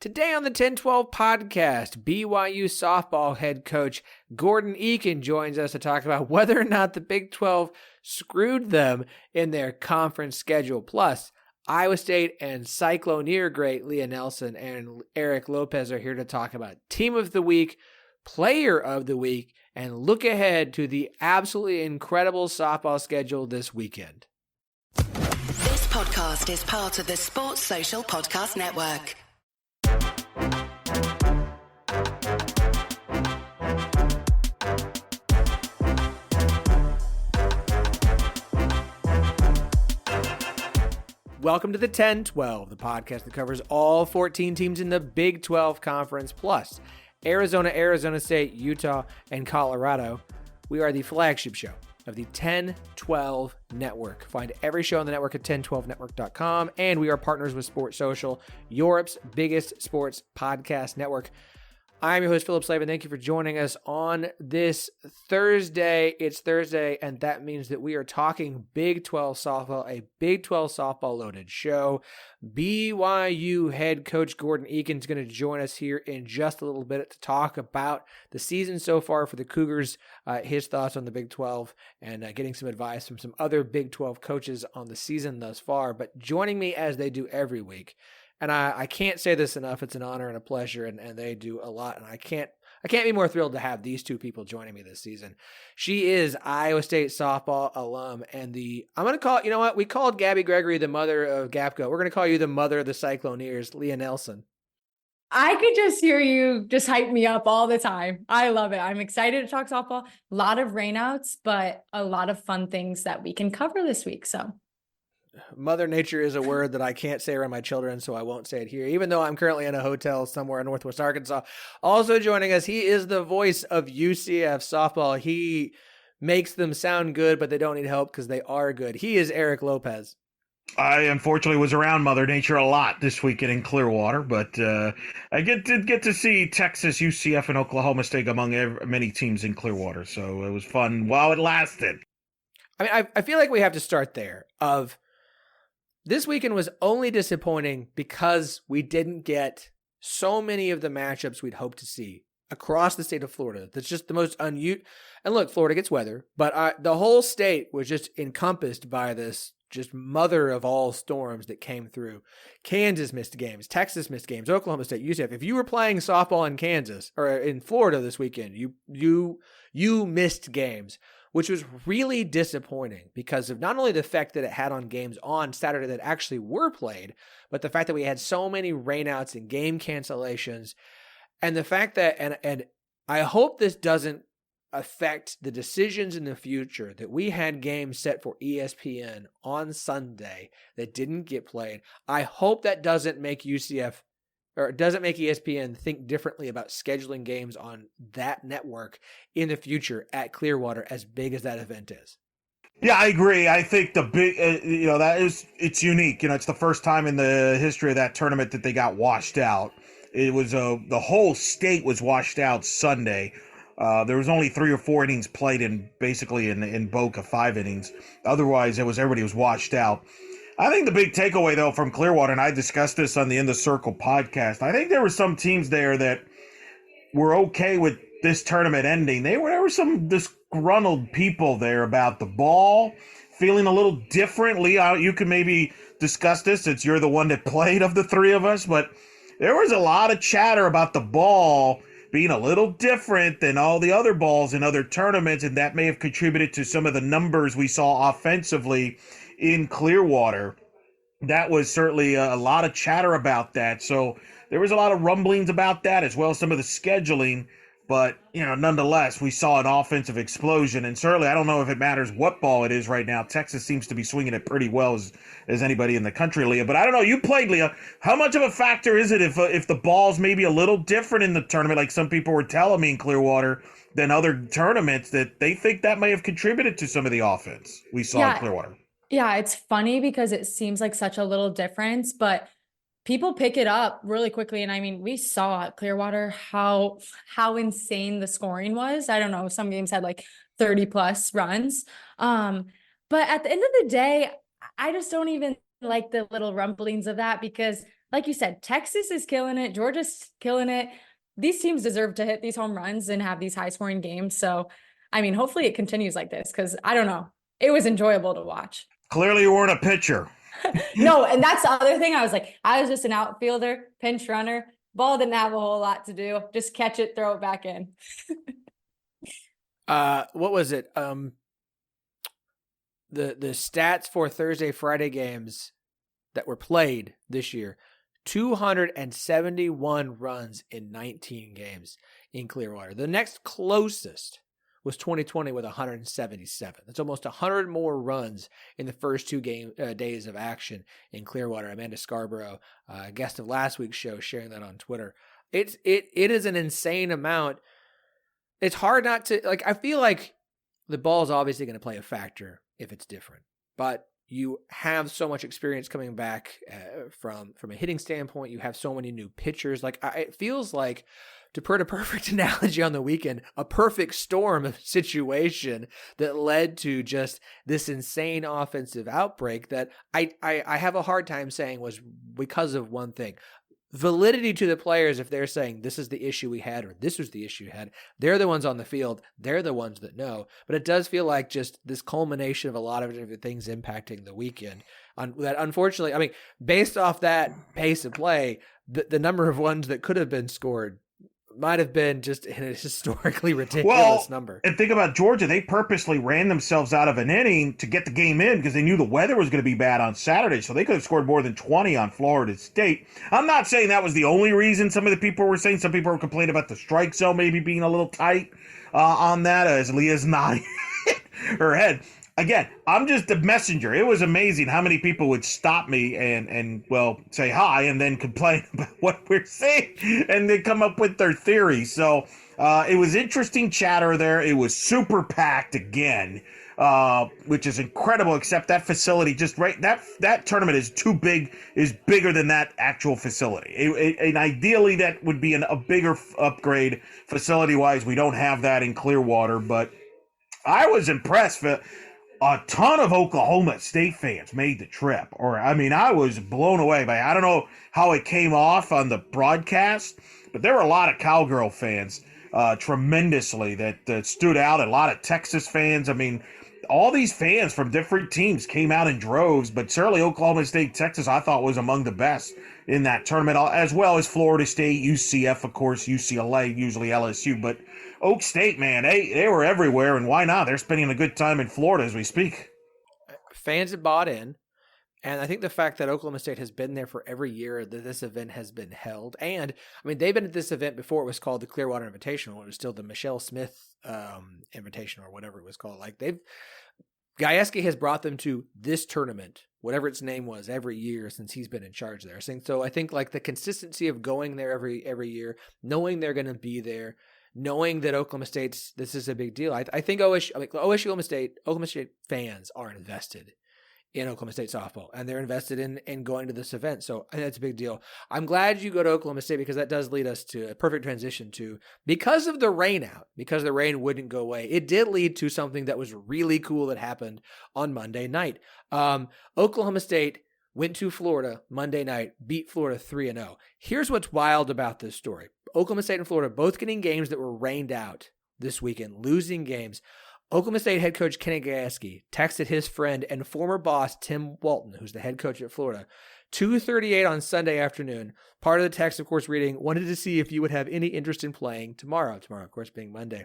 Today on the 10-12 podcast, BYU softball head coach Gordon Eakin joins us to talk about whether or not the Big 12 screwed them in their conference schedule. Plus, Iowa State and Cycloneer great Lea Nelson and Eric Lopez are here to talk about Team of the Week, Player of the Week, and look ahead to the absolutely incredible softball schedule this weekend. This podcast is part of the Sports Social Podcast Network. Welcome to the 10-12, the podcast that covers all 14 teams in the Big 12 Conference, plus Arizona, Arizona State, Utah, and Colorado. We are the flagship show of the 10-12 Network. Find every show on the network at 1012network.com, and we are partners with Sports Social, Europe's biggest sports podcast network. I'm your host, Phillip Slavin. Thank you for joining us on this Thursday. It's Thursday, and that means that we are talking Big 12 softball, a Big 12 softball loaded show. BYU head coach Gordon Eakin is going to join us here in just a little bit to talk about the season so far for the Cougars, his thoughts on the Big 12, and getting some advice from some other Big 12 coaches on the season thus far. But joining me as they do every week, and I can't say this enough. It's an honor and a pleasure, and they do a lot. And I can't be more thrilled to have these two people joining me this season. She is Iowa State softball alum, and I'm going to call it, you know what? We called Gabby Gregory the mother of Gapco. We're going to call you the mother of the Cycloneers, Lea Nelson. I could just hear you just hype me up all the time. I love it. I'm excited to talk softball. A lot of rainouts, but a lot of fun things that we can cover this week. So. Mother Nature is a word that I can't say around my children, so I won't say it here, even though I'm currently in a hotel somewhere in Northwest Arkansas. Also joining us, he is the voice of UCF softball. He makes them sound good, but they don't need help because they are good. He is Eric Lopez. I unfortunately was around Mother Nature a lot this weekend in Clearwater, but I did get to see Texas, UCF, and Oklahoma State among many teams in Clearwater, so it was fun while it lasted. I mean, I feel like we have to start there this weekend was only disappointing because we didn't get so many of the matchups we'd hoped to see across the state of Florida. That's just the most unusual. And look, Florida gets weather, but the whole state was just encompassed by this just mother of all storms that came through. Kansas missed games. Texas missed games. Oklahoma State, UCF. If you were playing softball in Kansas or in Florida this weekend, you missed games, which was really disappointing because of not only the effect that it had on games on Saturday that actually were played, but the fact that we had so many rainouts and game cancellations, and the fact that, and I hope this doesn't affect the decisions in the future, that we had games set for ESPN on Sunday that didn't get played. I hope that doesn't make UCF or it doesn't make ESPN think differently about scheduling games on that network in the future at Clearwater, as big as that event is. Yeah, I agree. I think the big, it's unique. It's the first time in the history of that tournament that they got washed out. It was the whole state was washed out Sunday. There was only 3 or 4 innings played in Boca, 5 innings. Otherwise, everybody was washed out. I think the big takeaway, though, from Clearwater, and I discussed this on the In the Circle podcast, I think there were some teams there that were okay with this tournament ending. There were some disgruntled people there about the ball, feeling a little different. Lea, you could maybe discuss this since you're the one that played of the three of us, but there was a lot of chatter about the ball being a little different than all the other balls in other tournaments, and that may have contributed to some of the numbers we saw offensively in Clearwater. That was certainly a lot of chatter about that. So there was a lot of rumblings about that, as well as some of the scheduling. But, nonetheless, we saw an offensive explosion. And certainly, I don't know if it matters what ball it is right now. Texas seems to be swinging it pretty well as anybody in the country, Lea. But I don't know. You played, Lea. How much of a factor is it if the ball's maybe a little different in the tournament, like some people were telling me in Clearwater, than other tournaments, that they think that may have contributed to some of the offense we saw in Clearwater? Yeah, it's funny because it seems like such a little difference, but people pick it up really quickly. And I mean, we saw at Clearwater how insane the scoring was. I don't know, some games had like 30 plus runs. But at the end of the day, I just don't even like the little rumblings of that, because like you said, Texas is killing it. Georgia's killing it. These teams deserve to hit these home runs and have these high scoring games. So, I mean, hopefully it continues like this because I don't know. It was enjoyable to watch. Clearly you weren't a pitcher. No, and that's the other thing. I was just an outfielder, pinch runner. Ball didn't have a whole lot to do. Just catch it, throw it back in. What was it? The stats for Thursday, Friday games that were played this year, 271 runs in 19 games in Clearwater. The next closest was 2020 with 177. That's almost 100 more runs in the first two days of action in Clearwater. Amanda Scarborough, guest of last week's show, sharing that on Twitter. It is an insane amount. It's hard not to, like, I feel like the ball is obviously going to play a factor if it's different, but you have so much experience coming back from a hitting standpoint. You have so many new pitchers. Like, it feels like, to put a perfect analogy on the weekend, a perfect storm of situation that led to just this insane offensive outbreak that I have a hard time saying was because of one thing. Validity to the players, if they're saying this is the issue we had or this was the issue we had, they're the ones on the field. They're the ones that know. But it does feel like just this culmination of a lot of different things impacting the weekend. That unfortunately, I mean, based off that pace of play, the number of ones that could have been scored might have been just in a historically ridiculous number. And think about Georgia. They purposely ran themselves out of an inning to get the game in because they knew the weather was going to be bad on Saturday, so they could have scored more than 20 on Florida State. I'm not saying that was the only reason some of the people were saying. Some people were complaining about the strike zone maybe being a little tight on that, as Leah's nodding her head. Again, I'm just a messenger. It was amazing how many people would stop me and well, say hi and then complain about what we're saying and they come up with their theories. So it was interesting chatter there. It was super packed again, which is incredible, except that facility just right, that tournament is too big, is bigger than that actual facility. And ideally that would be a bigger upgrade facility-wise. We don't have that in Clearwater, but I was impressed. A ton of Oklahoma State fans made the trip. I was blown away by it. I don't know how it came off on the broadcast, but there were a lot of Cowgirl fans tremendously that stood out. A lot of Texas fans. I mean, all these fans from different teams came out in droves, but certainly Oklahoma State, Texas, I thought was among the best in that tournament, as well as Florida State, UCF, of course, UCLA, usually LSU, but Oak State, man, they were everywhere, and why not? They're spending a good time in Florida as we speak. Fans have bought in, and I think the fact that Oklahoma State has been there for every year that this event has been held, and, I mean, they've been at this event before it was called the Clearwater Invitational. It was still the Michelle Smith Invitational or whatever it was called. Like, Gajewski has brought them to this tournament, whatever its name was, every year since he's been in charge there. So I think, like, the consistency of going there every year, knowing they're going to be there, knowing that Oklahoma State's, this is a big deal. I think Oklahoma State fans are invested in Oklahoma State softball, and they're invested in going to this event. So I think that's a big deal. I'm glad you go to Oklahoma State because that does lead us to a perfect transition to, because of the rain out, because the rain wouldn't go away, it did lead to something that was really cool that happened on Monday night. Oklahoma State went to Florida Monday night, beat Florida 3-0. Here's what's wild about this story. Oklahoma State and Florida both getting games that were rained out this weekend, losing games. Oklahoma State head coach Kenny Gajewski texted his friend and former boss Tim Walton, who's the head coach at Florida, 2:38 on Sunday afternoon. Part of the text, of course, reading, wanted to see if you would have any interest in playing tomorrow. Tomorrow, of course, being Monday.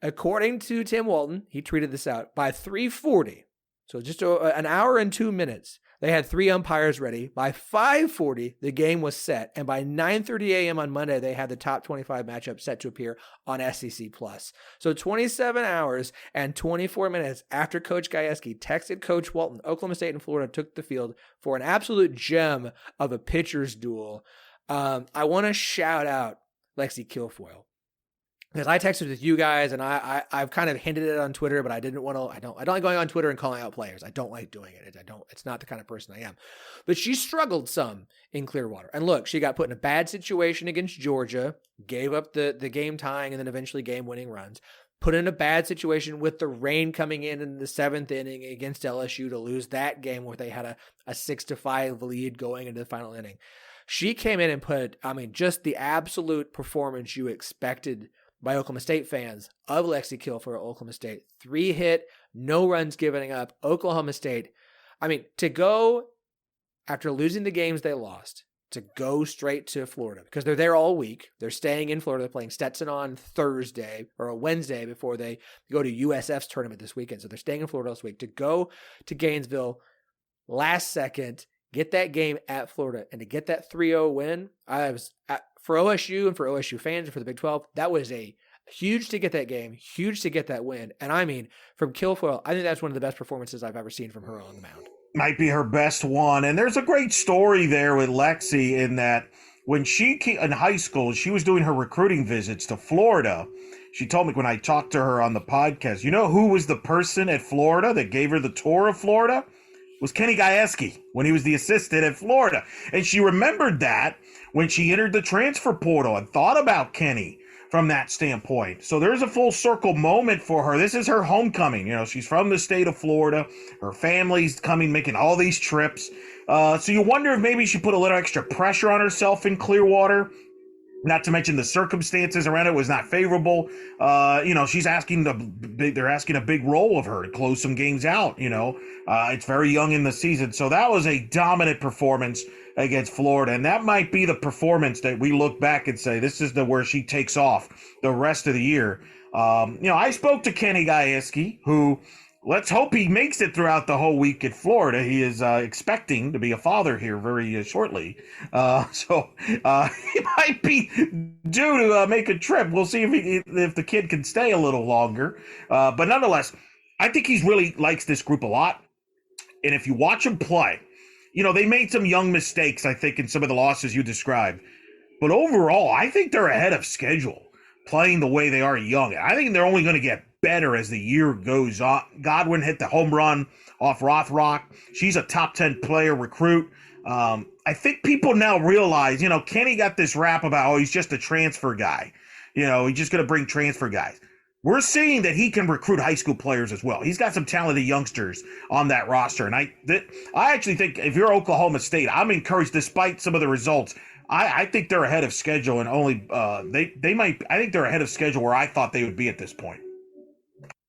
According to Tim Walton, he tweeted this out, by 3:40, so just an hour and 2 minutes, they had 3 umpires ready. By 5:40, the game was set. And by 9:30 a.m. on Monday, they had the top 25 matchup set to appear on SEC+. So 27 hours and 24 minutes after Coach Gajewski texted Coach Walton, Oklahoma State and Florida took the field for an absolute gem of a pitcher's duel. I want to shout out Lexi Kilfoyle, because I texted with you guys, and I've kind of hinted it on Twitter, but I didn't want to. I don't like going on Twitter and calling out players. I don't like doing it. It's not the kind of person I am. But she struggled some in Clearwater. And look, she got put in a bad situation against Georgia, gave up the game tying and then eventually game winning runs. Put in a bad situation with the rain coming in the 7th inning against LSU to lose that game where they had a 6-5 lead going into the final inning. She came in and put, just the absolute performance you expected by Oklahoma State fans of Lexi Kilfoyle, Oklahoma State. 3 hit, no runs giving up. Oklahoma State, to go after losing the games they lost, to go straight to Florida because they're there all week. They're staying in Florida. They're playing Stetson on Thursday or a Wednesday before they go to USF's tournament this weekend. So they're staying in Florida this week to go to Gainesville last second, get that game at Florida, and to get that 3-0 win. For OSU and for OSU fans and for the Big 12, that was a huge to get that game, huge to get that win. And from Kilfoyle, I think that's one of the best performances I've ever seen from her on the mound. Might be her best one. And there's a great story there with Lexi in that when she in high school, she was doing her recruiting visits to Florida. She told me when I talked to her on the podcast, you know who was the person at Florida that gave her the tour of Florida? It was Kenny Gajewski when he was the assistant at Florida. And she remembered that when she entered the transfer portal and thought about Kenny from that standpoint. So there's a full circle moment for her. This is her homecoming. She's from the state of Florida. Her family's coming, making all these trips. So you wonder if maybe she put a little extra pressure on herself in Clearwater. Not to mention the circumstances around it was not favorable. She's asking they're asking a big role of her to close some games out. It's very young in the season. So that was a dominant performance against Florida. And that might be the performance that we look back and say, this is where she takes off the rest of the year. I spoke to Kenny Gajewski, who let's hope he makes it throughout the whole week at Florida. He is expecting to be a father here very shortly. So he might be due to make a trip. We'll see if the kid can stay a little longer. But nonetheless, I think he really likes this group a lot. And if you watch him play, they made some young mistakes, I think, in some of the losses you described. But overall, I think they're ahead of schedule playing the way they are young. I think they're only going to get better as the year goes on. Godwin hit the home run off Rothrock. She's a top 10 player recruit. I think people now realize, Kenny got this rap about, he's just a transfer guy. He's just going to bring transfer guys. We're seeing that he can recruit high school players as well. He's got some talented youngsters on that roster. And I actually think if you're Oklahoma State, I'm encouraged despite some of the results. I think they're ahead of schedule and only I think they're ahead of schedule where I thought they would be at this point.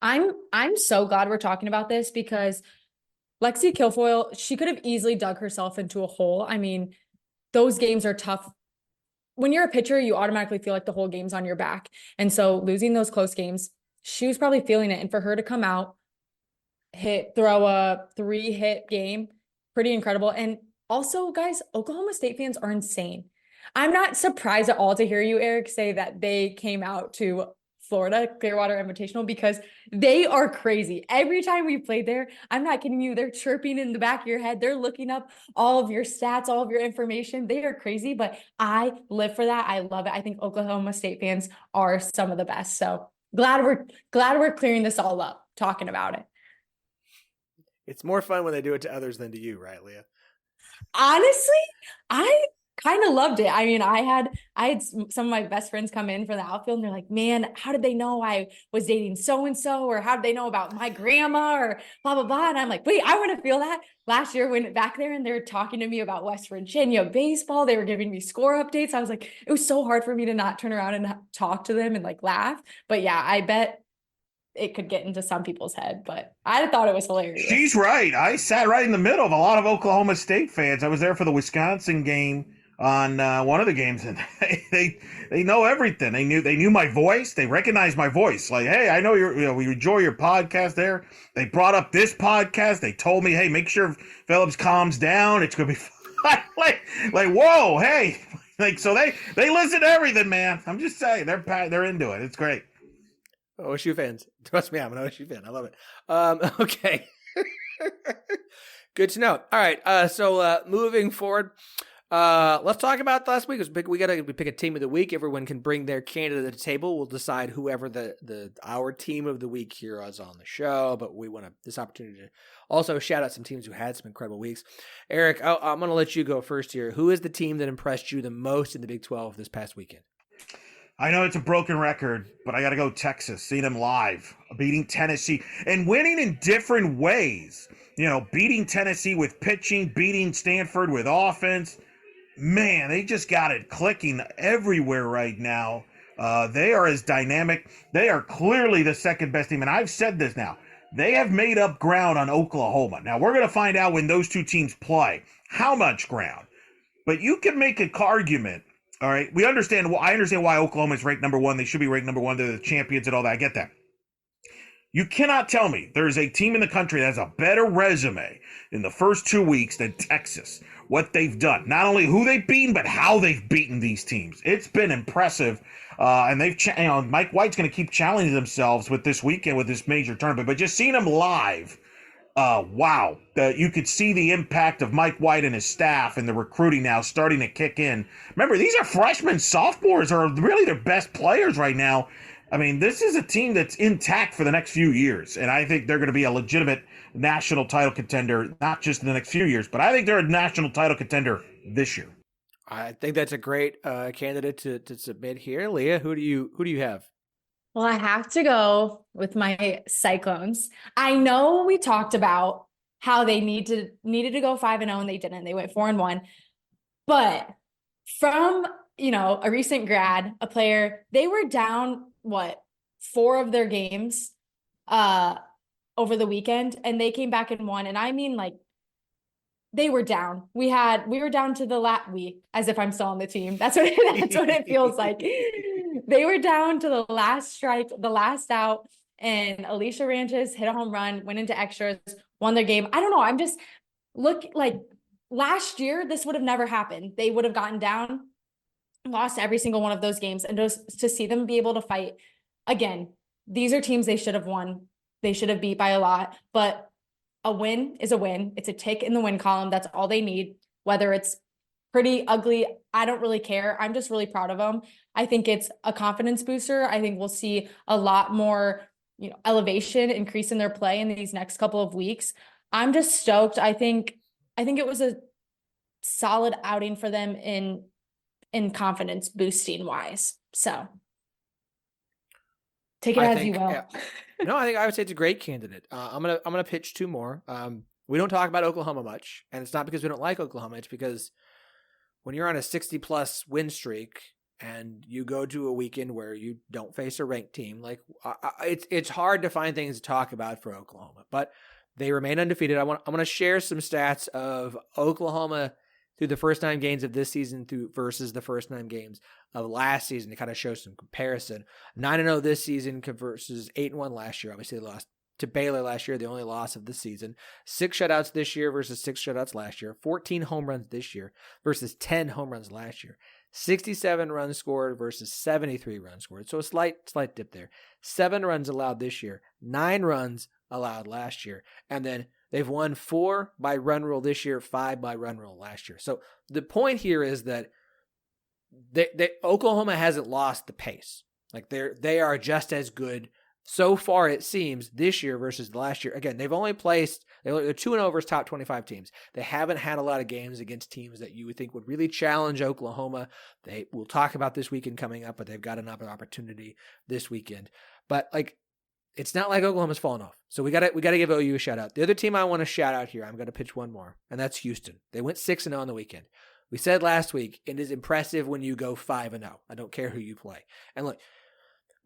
I'm so glad we're talking about this because Lexi Kilfoyle, she could have easily dug herself into a hole. Those games are tough. When you're a pitcher, you automatically feel like the whole game's on your back. And so losing those close games, she was probably feeling it. And for her to come out, throw a 3-hit game, pretty incredible. And also, guys, Oklahoma State fans are insane. I'm not surprised at all to hear you, Eric, say that they came out to Florida Clearwater Invitational because they are crazy. Every time we played there, I'm not kidding you, they're chirping in the back of your head. They're looking up all of your stats, all of your information. They are crazy, but I live for that. I love it. I think Oklahoma State fans are some of the best. So glad we're clearing this all up, talking about it. It's more fun when they do it to others than to you, right, Leah? Honestly, I kind of loved it. I had some of my best friends come in for the outfield and they're like, man, how did they know I was dating so-and-so? Or how did they know about my grandma or blah, blah, blah. And I'm like, wait, I want to feel that. Last year, went back there and they're talking to me about West Virginia baseball. They were giving me score updates. I was like, it was so hard for me to not turn around and talk to them and laugh. But yeah, I bet it could get into some people's head, but I thought it was hilarious. She's right. I sat right in the middle of a lot of Oklahoma State fans. I was there for the Wisconsin game on one of the games, and they know everything. They knew my voice. They recognized my voice. Like, hey, I know we enjoy your podcast there. They brought up this podcast. They told me, hey, make sure Phillips calms down. It's gonna be fun. like, whoa, hey, so they listen to everything, man. I'm just saying, they're into it. It's great. OSU fans. Trust me, I'm an OSU fan. I love it. Okay. Good to know. All right. So moving forward, let's talk about last week. We pick a team of the week. Everyone can bring their candidate to the table. We'll decide whoever our team of the week here is on the show. But we want this opportunity to also shout out some teams who had some incredible weeks. Eric, I'm going to let you go first here. Who is the team that impressed you the most in the Big 12 this past weekend? I know it's a broken record, but I got to go Texas, seeing them live, beating Tennessee, and winning in different ways. Beating Tennessee with pitching, beating Stanford with offense. man, they just got it clicking everywhere right now. They are as dynamic. They are clearly the second best team. And I've said this now. They have made up ground on Oklahoma. Now, we're going to find out when those two teams play how much ground. But you can make an argument. All right. I understand why Oklahoma is ranked number one. They should be ranked number one. They're the champions and all that. I get that. You cannot tell me there's a team in the country that has a better resume in the first 2 weeks than Texas. What they've done, not only who they've beaten, but how they've beaten these teams. It's been impressive, and Mike White's going to keep challenging themselves with this weekend with this major tournament. But just seeing them live, wow! You could see the impact of Mike White and his staff and the recruiting now starting to kick in. Remember, these are freshmen, sophomores are really their best players right now. I mean, this is a team that's intact for the next few years, and I think they're going to be a legitimate national title contender, not just in the next few years, but I think they're a national title contender this year. I think that's a great candidate to submit here. Leah, who do you have? Well, I have to go with my Cyclones. I know we talked about how they needed to go 5-0 and they didn't. They went 4-1. But from, a recent grad, a player, they were down 4 of their games over the weekend, and they came back and won. And I mean, they were down. We were down to as if I'm still on the team. That's what it feels like. They were down to the last strike, the last out, and Alicia Ranches hit a home run, went into extras, won their game. I don't know. Last year, this would have never happened. They would have gotten down, lost every single one of those games, and just to see them be able to fight again. These are teams they should have won. They should have beat by a lot, but a win is a win. It's a tick in the win column. That's all they need. Whether it's pretty ugly, I don't really care. I'm just really proud of them. I think it's a confidence booster. I think we'll see a lot more, elevation, increase in their play in these next couple of weeks. I'm just stoked. I think it was a solid outing for them in confidence boosting wise. So take it as you will. No, I think I would say it's a great candidate. I'm gonna pitch 2 more. We don't talk about Oklahoma much, and it's not because we don't like Oklahoma. It's because when you're on a 60+ win streak and you go to a weekend where you don't face a ranked team, it's hard to find things to talk about for Oklahoma. But they remain undefeated. I'm going to share some stats of Oklahoma through the first 9 games of this season versus the first 9 games of last season to kind of show some comparison. 9-0 this season versus 8-1 last year. Obviously, they lost to Baylor last year, the only loss of the season. 6 shutouts this year versus 6 shutouts last year. 14 home runs this year versus 10 home runs last year. 67 runs scored versus 73 runs scored. So a slight dip there. 7 runs allowed this year. 9 runs allowed last year. And then they've won 4 by run rule this year, 5 by run rule last year. So the point here is that Oklahoma hasn't lost the pace. They are just as good so far, it seems, this year versus last year. Again, they're 2-0 versus top 25 teams. They haven't had a lot of games against teams that you would think would really challenge Oklahoma. We'll talk about this weekend coming up, but they've got another opportunity this weekend. But it's not like Oklahoma's fallen off. So we gotta give OU a shout out. The other team I want to shout out here, I'm gonna pitch one more, and that's Houston. They went 6-0 on the weekend. We said last week, it is impressive when you go 5-0. I don't care who you play. And look,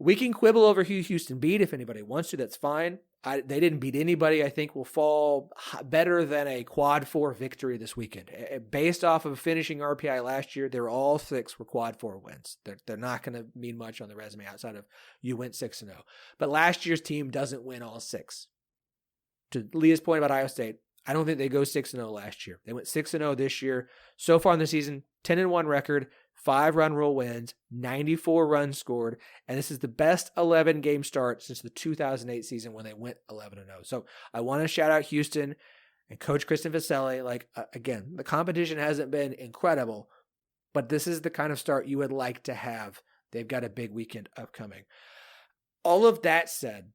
we can quibble over who Houston beat if anybody wants to. That's fine. They didn't beat anybody I think will fall better than a quad 4 victory this weekend. Based off of finishing RPI last year, all 6 were quad 4 wins. They're not going to mean much on the resume outside of you went 6-0. But last year's team doesn't win all 6. To Leah's point about Iowa State, I don't think they go 6-0 last year. They went 6-0 this year. So far in the season, 10-1 record, 5 run rule wins, 94 runs scored, and this is the best 11-game start since the 2008 season when they went 11-0. So I want to shout out Houston and Coach Kristen Vaselli. Again, the competition hasn't been incredible, but this is the kind of start you would like to have. They've got a big weekend upcoming. All of that said,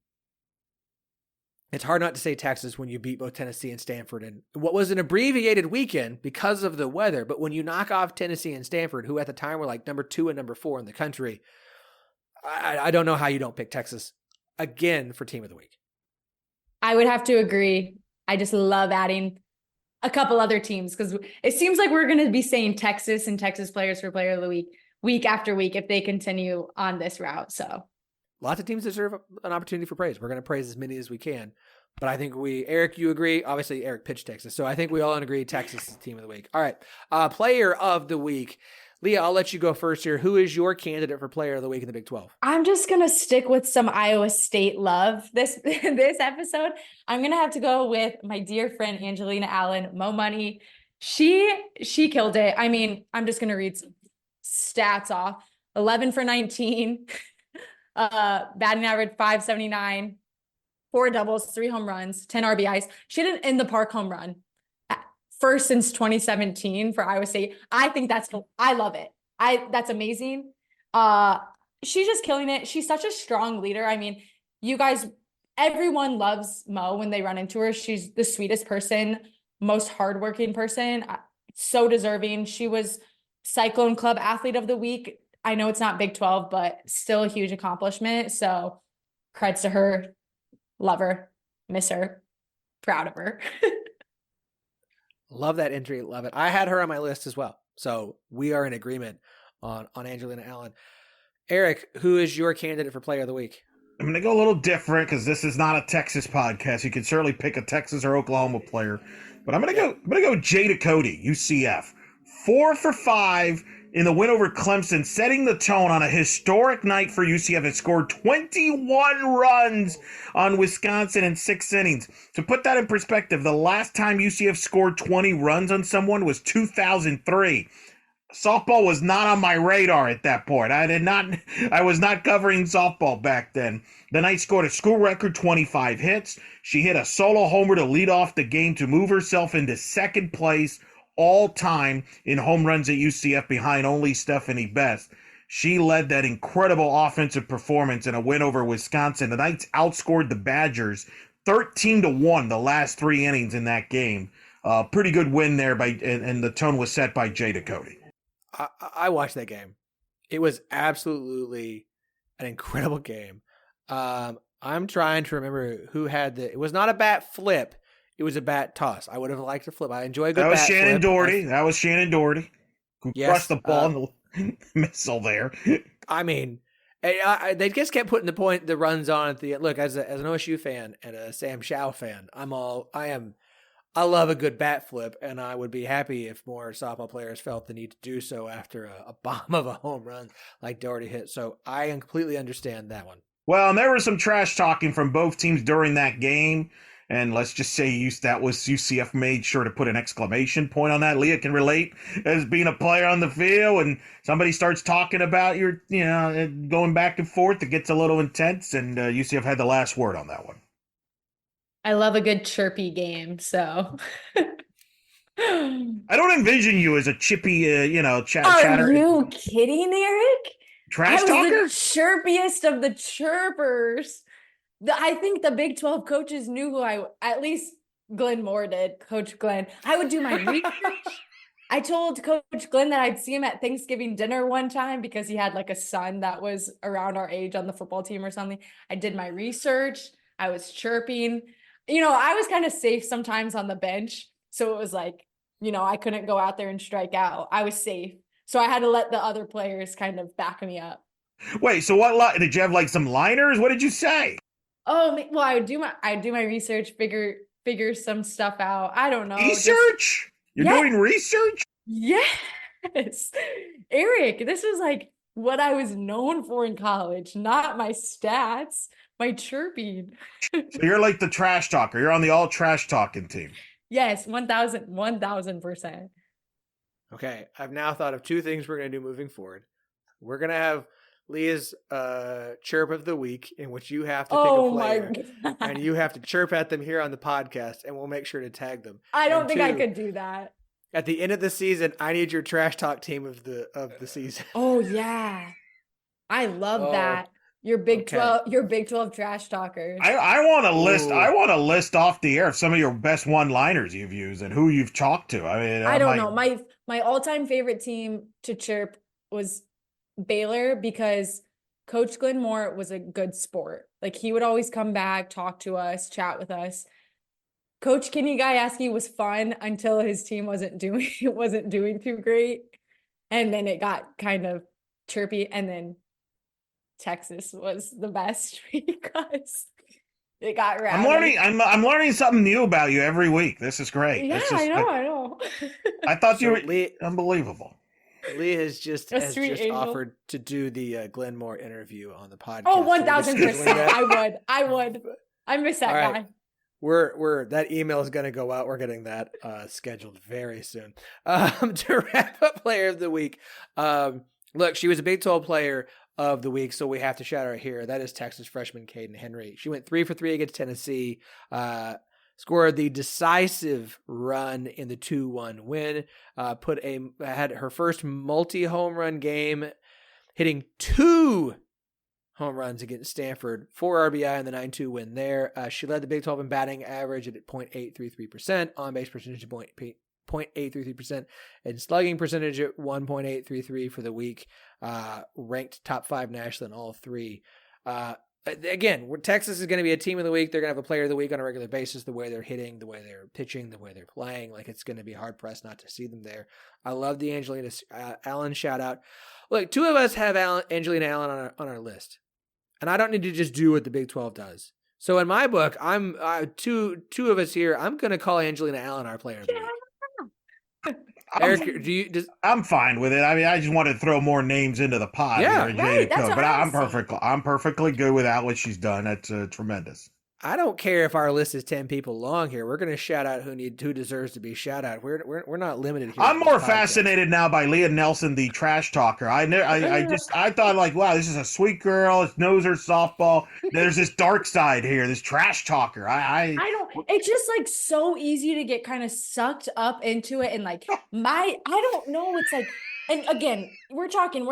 it's hard not to say Texas when you beat both Tennessee and Stanford and what was an abbreviated weekend because of the weather. But when you knock off Tennessee and Stanford, who at the time were number 2 and number 4 in the country, I don't know how you don't pick Texas again for Team of the Week. I would have to agree. I just love adding a couple other teams, because it seems like we're going to be saying Texas and Texas players for player of the week after week if they continue on this route. So lots of teams deserve an opportunity for praise. We're going to praise as many as we can. But I think Eric, you agree? Obviously, Eric pitched Texas. So I think we all agree Texas is the team of the week. All right. Player of the week. Leah, I'll let you go first here. Who is your candidate for player of the week in the Big 12? I'm just going to stick with some Iowa State love this episode. I'm going to have to go with my dear friend, Angelina Allen, Mo Money. She killed it. I mean, I'm just going to read some stats off. 11 for 19, batting average 579, 4 doubles, 3 home runs, 10 RBIs. She had an in the park home run. First since 2017 for Iowa State. I think I love it. That's amazing. She's just killing it. She's such a strong leader. I mean, you guys, everyone loves Mo when they run into her. She's the sweetest person, most hardworking person, so deserving. She was Cyclone Club Athlete of the Week. I know it's not Big 12, but still a huge accomplishment. So creds to her. Love her, miss her, proud of her. Love that entry. Love it. I had her on my list as well. So we are in agreement on Angelina Allen. Eric, who is your candidate for player of the week? I'm going to go a little different because this is not a Texas podcast. You can certainly pick a Texas or Oklahoma player, but I'm going to go Jada Cody, UCF. 4 for 5 in the win over Clemson, setting the tone on a historic night for UCF. It scored 21 runs on Wisconsin in 6 innings. To put that in perspective, the last time UCF scored 20 runs on someone was 2003. Softball was not on my radar at that point. I was not covering softball back then. The Knights scored a school record 25 hits. She hit a solo homer to lead off the game to move herself into second place all time in home runs at UCF behind only Stephanie Best. She led that incredible offensive performance in a win over Wisconsin. The Knights outscored the Badgers 13-1 the last 3 innings in that game. Pretty good win there and the tone was set by Jada Cody. I watched that game. It was absolutely an incredible game. I'm trying to remember who had it was not a bat flip. It was a bat toss. I would have liked to flip. I enjoy a good bat flip. That was Shannon Doherty. Who crushed the ball in the missile there. I mean, they just kept putting the runs on at the end. Look, as an OSU fan and a Sam Shaw fan, I love a good bat flip, and I would be happy if more softball players felt the need to do so after a bomb of a home run like Doherty hit. So I completely understand that one. Well, and there was some trash talking from both teams during that game. And let's just say that was UCF made sure to put an exclamation point on that. Leah can relate as being a player on the field, and somebody starts talking about going back and forth. It gets a little intense, and UCF had the last word on that one. I love a good chirpy game, so. I don't envision you as a chippy, chatter. Are you kidding, Eric? Trash talker? I was the chirpiest of the chirpers. I think the Big 12 coaches knew who at least Glenn Moore did, Coach Glenn. I would do my research. I told Coach Glenn that I'd see him at Thanksgiving dinner one time because he had like a son that was around our age on the football team or something. I did my research. I was chirping. I was kind of safe sometimes on the bench. So it was like, I couldn't go out there and strike out. I was safe. So I had to let the other players kind of back me up. Wait, so what did you have like some liners? What did you say? Oh, well, I would do my research, figure some stuff out. I don't know. Research? You're doing research? Yes. Eric, this was like what I was known for in college, not my stats, my chirping. So you're like the trash talker. You're on the all trash talking team. Yes, 1000%. Okay, I've now thought of 2 things we're going to do moving forward. We're going to have Leah's chirp of the week, in which you have to pick a player, and you have to chirp at them here on the podcast, and we'll make sure to tag them. I don't think I could do that. At the end of the season, I need your trash talk team of the season. Oh yeah, I love that. Your Big 12 trash talkers. I want to list. I want to list off the air of some of your best one-liners you've used and who you've talked to. I mean, I don't know. My all-time favorite team to chirp was Baylor because Coach Glenn Moore was a good sport. Like he would always come back, talk to us, chat with us. Coach Kenny Gajewski was fun until his team wasn't doing too great. And then it got kind of chirpy. And then Texas was the best because it got rowdy. I'm learning something new about you every week. This is great. Yeah, I know. I thought you were unbelievable. Lee has just offered to do the Glenmore interview on the podcast. Oh, 1,000%. I would. I miss that guy. We're that email is going to go out. We're getting that scheduled very soon. To wrap up player of the week. Look, she was a Big 12 player of the week, so we have to shout her here. That is Texas freshman Caden Henry. She went 3 for 3 against Tennessee, scored the decisive run in the 2-1 win, had her first multi-home run game, hitting 2 home runs against Stanford, 4 RBI in the 9-2 win there. She led the Big 12 in batting average at .833%, on-base percentage at .833%, and slugging percentage at 1.833 for the week. Ranked top 5 nationally in all 3. Again, Texas is going to be a team of the week. They're going to have a player of the week on a regular basis. The way they're hitting, the way they're pitching, the way they're playing, like it's going to be hard pressed not to see them there. I love the Angelina Allen shout out. Look, 2 of us have Angelina Allen on our list. And I don't need to just do what the Big 12 does. So in my book, I'm two of us here. I'm going to call Angelina Allen our player of the week. Eric, I'm fine with it. I mean, I just wanted to throw more names into the pot. Yeah, right, but I'm perfectly good without what she's done. That's tremendous. I don't care if our list is 10 people long here. We're going to shout out who deserves to be shout out. We're not limited here. I'm more fascinated now by Lea Nelson, the trash talker. I thought like, wow, this is a sweet girl. It knows her softball. There's this dark side here, this trash talker. I don't. It's just like so easy to get kind of sucked up into it, and like I don't know. It's like, and again, we're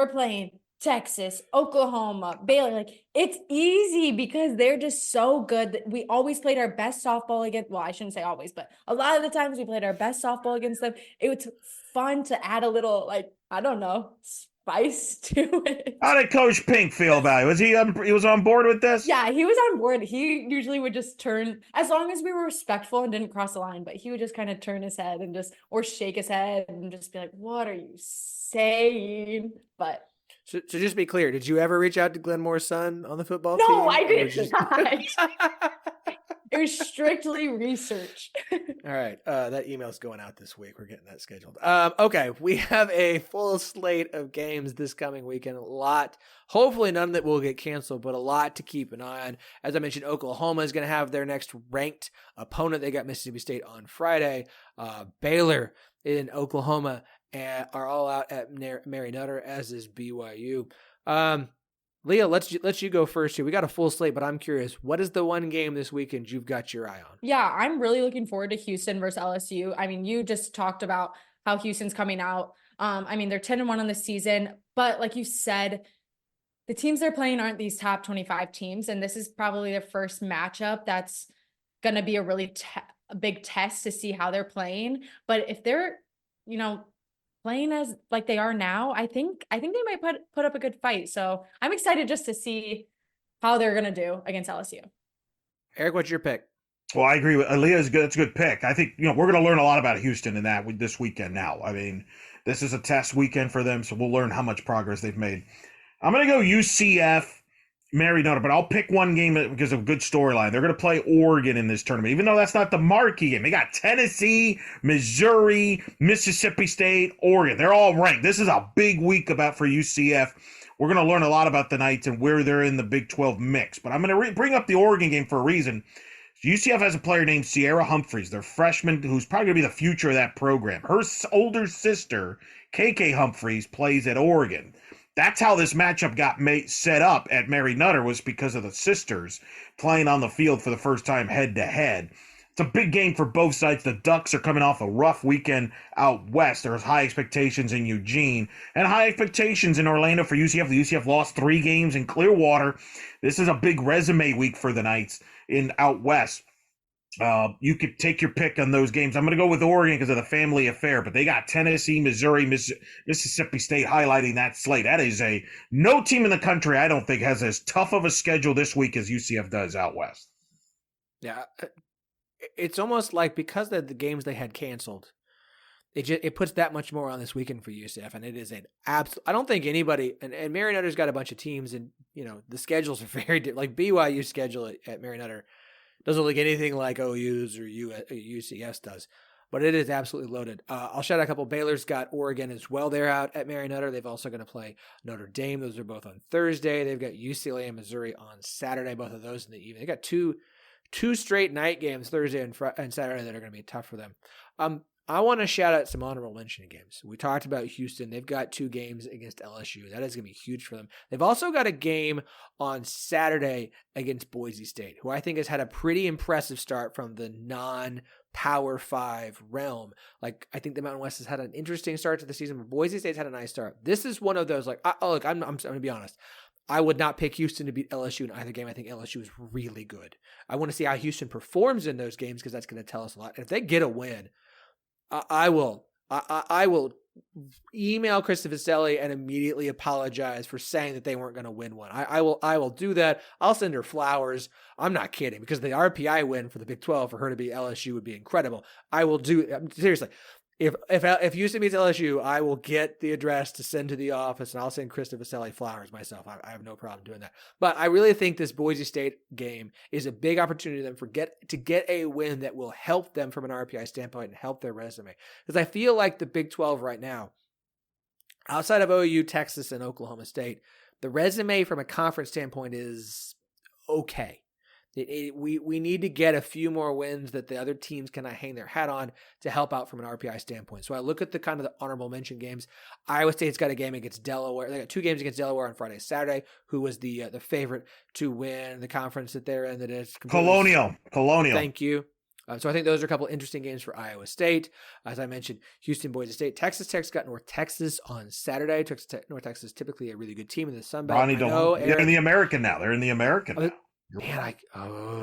playing Texas, Oklahoma, Baylor. Like, it's easy because they're just so good. We always played our best softball against, well, I shouldn't say always, but a lot of the times we played our best softball against them. It was fun to add a little, like, I don't know, spice to it. How did Coach Pink feel about it? He was on board with this? Yeah, he was on board. He usually would just turn, as long as we were respectful and didn't cross the line, but he would just kind of turn his head and or shake his head and just be like, what are you saying? But So just be clear, did you ever reach out to Glenmore's son on the football team? No, I did not. It was strictly research. All right. That email's going out this week. We're getting that scheduled. Okay. We have a full slate of games this coming weekend. A lot. Hopefully none that will get canceled, but a lot to keep an eye on. As I mentioned, Oklahoma is going to have their next ranked opponent. They got Mississippi State on Friday. Baylor in Oklahoma are all out at Mary Nutter, as is BYU. Leah, let's you go first here. We got a full slate, but I'm curious, what is the one game this weekend you've got your eye on? Yeah, I'm really looking forward to Houston versus LSU. I mean, you just talked about how Houston's coming out. I mean, they're 10-1 on the season, but like you said, the teams they're playing aren't these top 25 teams, and this is probably their first matchup that's going to be a really a big test to see how they're playing. But if they're, playing as like they are now, I think they might put up a good fight. So I'm excited just to see how they're gonna do against LSU. Eric, what's your pick? Well, I agree with Leah's good. It's a good pick. I think we're gonna learn a lot about Houston in that this weekend. Now, I mean, this is a test weekend for them, so we'll learn how much progress they've made. I'm gonna go UCF. Mary Nutter, but I'll pick one game because of a good storyline. They're going to play Oregon in this tournament, even though that's not the marquee game. They got Tennessee, Missouri, Mississippi State, Oregon. They're all ranked. This is a big week for UCF. We're going to learn a lot about the Knights and where they're in the Big 12 mix. But I'm going to bring up the Oregon game for a reason. UCF has a player named Sierra Humphreys, their freshman, who's probably going to be the future of that program. Her older sister, KK Humphreys, plays at Oregon. That's how this matchup got set up at Mary Nutter, was because of the sisters playing on the field for the first time head-to-head. It's a big game for both sides. The Ducks are coming off a rough weekend out west. There's high expectations in Eugene and high expectations in Orlando for UCF. The UCF lost 3 games in Clearwater. This is a big resume week for the Knights out west. You could take your pick on those games. I'm going to go with Oregon because of the family affair, but they got Tennessee, Missouri, Mississippi State highlighting that slate. That is no team in the country, I don't think, has as tough of a schedule this week as UCF does out west. Yeah. it's almost like because of the games they had canceled, it puts that much more on this weekend for UCF, and it is an absolute. I don't think anybody and Marynetter's got a bunch of teams, and the schedules are very like BYU's schedule at Marynetter doesn't look anything like OU's or UCF's does, but it is absolutely loaded. I'll shout out a couple. Baylor's got Oregon as well. They're out at Marynetter. They've also going to play Notre Dame. Those are both on Thursday. They've got UCLA and Missouri on Saturday. Both of those in the evening. They got two straight night games Thursday and Saturday that are going to be tough for them. I want to shout out some honorable mention games. We talked about Houston. They've got 2 games against LSU. That is going to be huge for them. They've also got a game on Saturday against Boise State, who I think has had a pretty impressive start from the non-Power 5 realm. Like, I think the Mountain West has had an interesting start to the season, but Boise State's had a nice start. This is one of those, like, look, I'm going to be honest. I would not pick Houston to beat LSU in either game. I think LSU is really good. I want to see how Houston performs in those games because that's going to tell us a lot. And if they get a win, I will email Krista Viselli and immediately apologize for saying that they weren't going to win one. I will do that. I'll send her flowers. I'm not kidding, because the RPI win for the Big 12 for her to beat LSU would be incredible. I will do seriously. If Houston beats LSU, I will get the address to send to the office, and I'll send Krista Viselli flowers myself. I have no problem doing that. But I really think this Boise State game is a big opportunity for them to get a win that will help them from an RPI standpoint and help their resume. Because I feel like the Big 12 right now, outside of OU, Texas, and Oklahoma State, the resume from a conference standpoint is okay. We need to get a few more wins that the other teams can hang their hat on to help out from an RPI standpoint. So I look at the kind of the honorable mention games. Iowa State's got a game against Delaware. They got 2 games against Delaware on Friday, Saturday. Who was the favorite to win the conference that they're in? That is Colonial. Thank you. So I think those are a couple interesting games for Iowa State. As I mentioned, Houston, Boise State. Texas Tech's got North Texas on Saturday. North Texas is typically a really good team in the Sun Belt. They're in the American now. Man,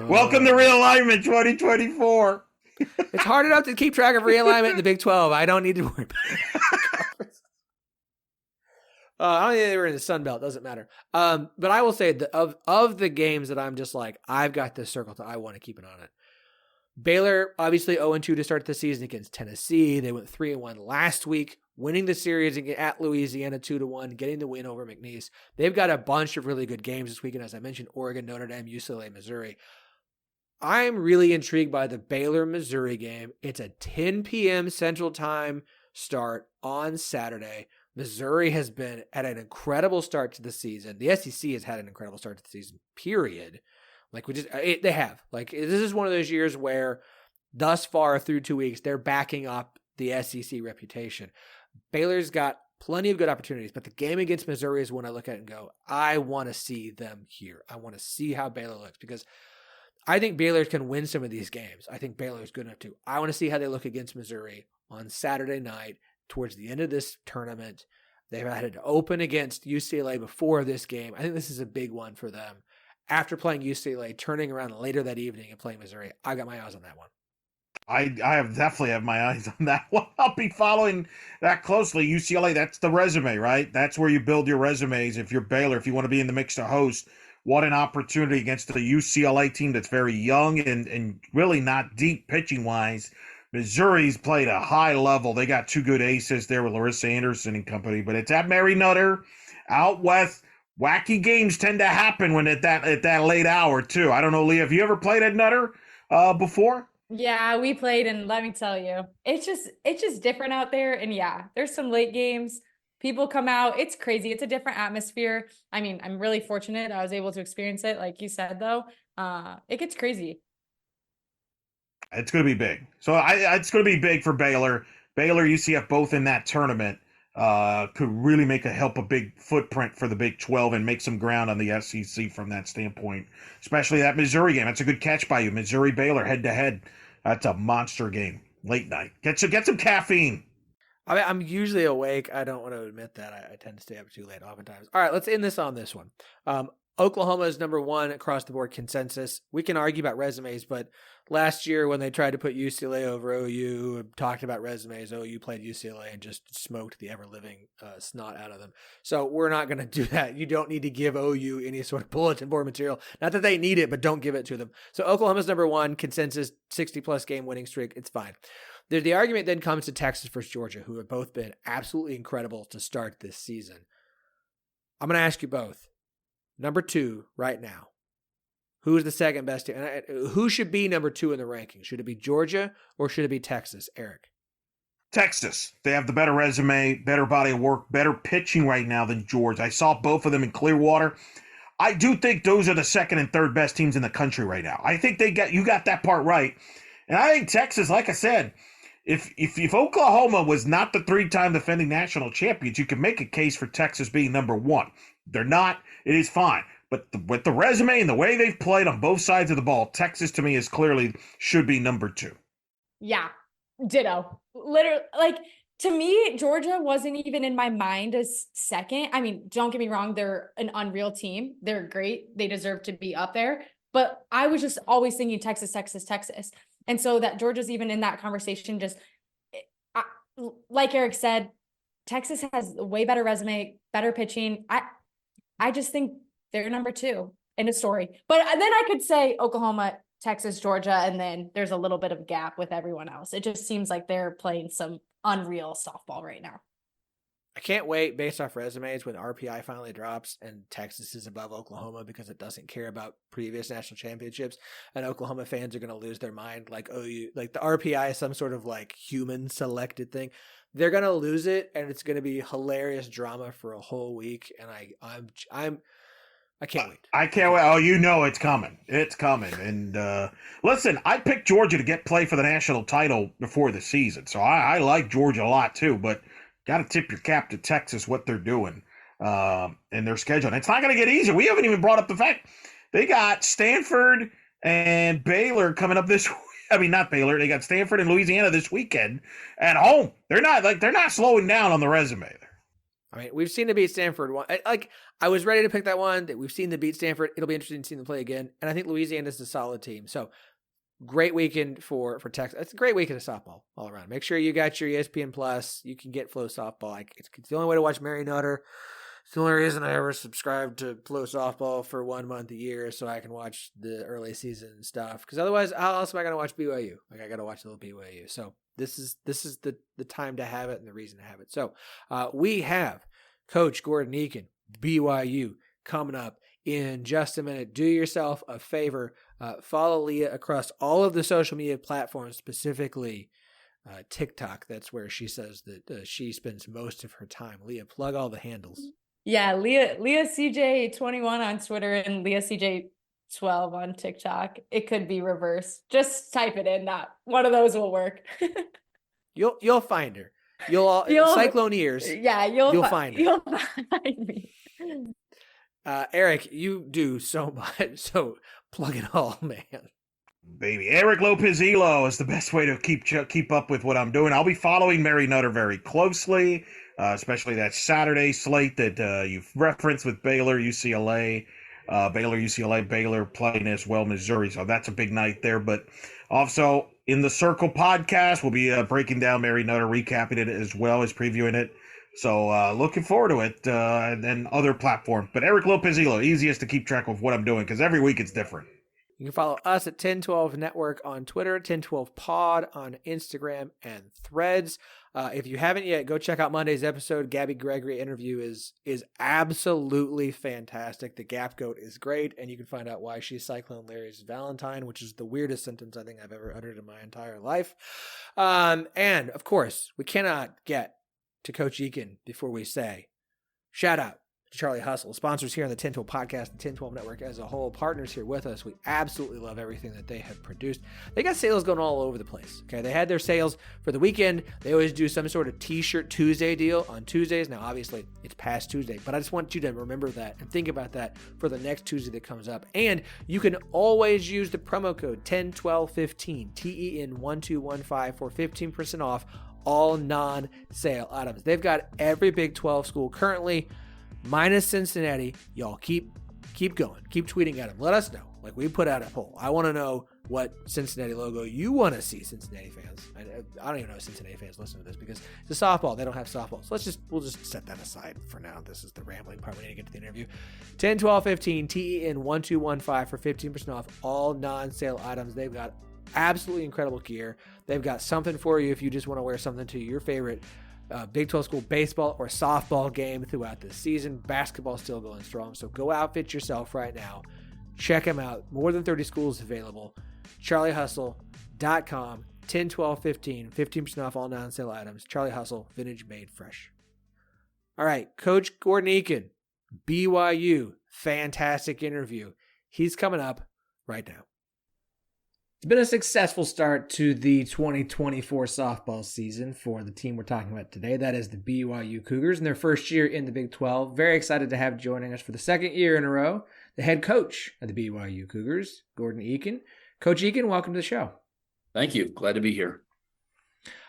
welcome to Realignment 2024. It's hard enough to keep track of realignment in the Big 12. I don't need to worry about it. I don't think they were in the Sun Belt. Doesn't matter. But I will say that of the games that I'm just like, I've got this circled, I want to keep an eye on it. Baylor, obviously 0-2 to start the season against Tennessee. They went 3-1 last week, winning the series at Louisiana 2-1, getting the win over McNeese. They've got a bunch of really good games this weekend, as I mentioned, Oregon, Notre Dame, UCLA, Missouri. I'm really intrigued by the Baylor-Missouri game. It's a 10 p.m. Central Time start on Saturday. Missouri has been at an incredible start to the season. The SEC has had an incredible start to the season, period. They have. Like, this is one of those years where thus far through 2 weeks, they're backing up the SEC reputation. Baylor's got plenty of good opportunities, but the game against Missouri is one I look at and go, I want to see them here. I want to see how Baylor looks, because I think Baylor can win some of these games. I think Baylor is good enough to. I want to see how they look against Missouri on Saturday night towards the end of this tournament. They've had to open against UCLA before this game. I think this is a big one for them. After playing UCLA, turning around later that evening and playing Missouri, I got my eyes on that one. I definitely have my eyes on that one. I'll be following that closely. UCLA, that's the resume, right? That's where you build your resumes. If you're Baylor, if you want to be in the mix to host, what an opportunity against the UCLA team that's very young and really not deep pitching-wise. Missouri's played a high level. They got 2 good aces there with Larissa Anderson and company, but it's at Marynetter, out west. Wacky games tend to happen when at that late hour too. I don't know, Leah, have you ever played at Nutter before? Yeah, we played, and let me tell you, it's just different out there. And yeah, there's some late games. People come out. It's crazy. It's a different atmosphere. I mean, I'm really fortunate I was able to experience it. Like you said, though, it gets crazy. It's going to be big. So it's going to be big for Baylor. Baylor, UCF, both in that tournament. Could really help a big footprint for the Big 12 and make some ground on the SEC from that standpoint, especially that Missouri game. That's a good catch by you. Missouri-Baylor head-to-head. That's a monster game. Late night. Get some caffeine. I mean, I'm usually awake. I don't want to admit that. I tend to stay up too late oftentimes. All right, let's end this on this one. Oklahoma is number one across the board consensus. We can argue about resumes, but last year when they tried to put UCLA over OU, talked about resumes, OU played UCLA and just smoked the ever-living snot out of them. So we're not going to do that. You don't need to give OU any sort of bulletin board material. Not that they need it, but don't give it to them. So Oklahoma's number one consensus, 60-plus game winning streak. It's fine. The argument then comes to Texas versus Georgia, who have both been absolutely incredible to start this season. I'm going to ask you both. Number two right now. Who is the second best team? Who should be number two in the ranking? Should it be Georgia or should it be Texas? Eric. Texas. They have the better resume, better body of work, better pitching right now than Georgia. I saw both of them in Clearwater. I do think those are the second and third best teams in the country right now. I think you got that part right. And I think Texas, like I said, if Oklahoma was not the three-time defending national champions, you could make a case for Texas being number one. They're not. It is fine. But with the resume and the way they've played on both sides of the ball, Texas to me is clearly should be number two. Yeah, ditto. Literally, to me, Georgia wasn't even in my mind as second. I mean, don't get me wrong. They're an unreal team. They're great. They deserve to be up there. But I was just always thinking Texas, Texas, Texas. And so that Georgia's even in that conversation, like Eric said, Texas has a way better resume, better pitching. I just think they're number two in a story. But then I could say Oklahoma, Texas, Georgia, and then there's a little bit of gap with everyone else. It just seems like they're playing some unreal softball right now. I can't wait based off resumes when RPI finally drops and Texas is above Oklahoma because it doesn't care about previous national championships, and Oklahoma fans are going to lose their mind like OU, like the RPI is some sort of like human selected thing. They're going to lose it and it's going to be hilarious drama for a whole week. And I can't wait. I can't wait. Oh, it's coming. It's coming. And listen, I picked Georgia to play for the national title before the season. So I like Georgia a lot too, but got to tip your cap to Texas, what they're doing in their schedule. And it's not going to get easier. We haven't even brought up the fact they got Stanford and Baylor coming up this week. I mean, not Baylor. They got Stanford and Louisiana this weekend at home. They're not slowing down on the resume there. I mean, we've seen them beat Stanford. I was ready to pick that one. That we've seen them beat Stanford. It'll be interesting to see them play again. And I think Louisiana is a solid team. So great weekend for Texas. It's a great weekend of softball all around. Make sure you got your ESPN Plus. You can get Flow Softball. It's the only way to watch Mary Nutter. It's the only reason I ever subscribed to Flow Softball for 1 month a year so I can watch the early season stuff. Because otherwise, how else am I going to watch BYU? I got to watch a little BYU. So this is the time to have it and the reason to have it. So we have Coach Gordon Eakin, BYU, coming up in just a minute. Do yourself a favor. Follow Lea across all of the social media platforms, specifically TikTok. That's where she says that she spends most of her time. Lea, plug all the handles. Yeah, Lea CJ21 on Twitter and Lea CJ12 on TikTok. It could be reversed. Just type it in. That one of those will work. You'll find her. You'll Cyclone ears. Yeah, you'll find her. You'll find me. Eric, you do so much. So plug it all, man. Baby, Eric Lopez Elo is the best way to keep up with what I'm doing. I'll be following Mary Nutter very closely, especially that Saturday slate that you've referenced with Baylor, UCLA, Baylor playing as well, Missouri. So that's a big night there. But also in the Circle podcast, we'll be breaking down Mary Nutter, recapping it as well as previewing it. So looking forward to it and then other platforms. But Eric Lopez Elo, easiest to keep track of what I'm doing because every week it's different. You can follow us at 1012 Network on Twitter, 1012 Pod on Instagram and Threads. If you haven't yet, go check out Monday's episode. Gabby Gregory interview is absolutely fantastic. The Gap Goat is great, and you can find out why she's Cyclone Larry's Valentine, which is the weirdest sentence I think I've ever uttered in my entire life. And, of course, we cannot get to Coach Eakin before we say shout out to Charlie Hustle, sponsors here on the 1012 podcast, the 1012 Network as a whole, partners here with us. We absolutely love everything that they have produced. They got sales going all over the place. Okay, they had their sales for the weekend. They always do some sort of T-shirt Tuesday deal on Tuesdays. Now, obviously, it's past Tuesday, but I just want you to remember that and think about that for the next Tuesday that comes up. And you can always use the promo code 101215 TEN1215 for 15% off all non-sale items. They've got every Big 12 school currently, minus Cincinnati. Y'all keep keep going. Keep tweeting at them. Let us know. Like, we put out a poll. I want to know what Cincinnati logo you want to see, Cincinnati fans. I don't even know if Cincinnati fans listen to this because it's a softball. They don't have softball. So we'll just set that aside for now. This is the rambling part. We need to get to the interview. 10, 12, 15, TEN 1215 for 15% off all non-sale items. They've got absolutely incredible gear. They've got something for you if you just want to wear something to your favorite Big 12 school baseball or softball game throughout the season. Basketball still going strong. So go outfit yourself right now. Check them out. More than 30 schools available. CharlieHustle.com. 10, 12, 15. 15% off all non-sale items. Charlie Hustle. Vintage made fresh. All right. Coach Gordon Eakin. BYU. Fantastic interview. He's coming up right now. It's been a successful start to the 2024 softball season for the team we're talking about today. That is the BYU Cougars in their first year in the Big 12. Very excited to have joining us for the second year in a row, the head coach of the BYU Cougars, Gordon Eakin. Coach Eakin, welcome to the show. Thank you. Glad to be here.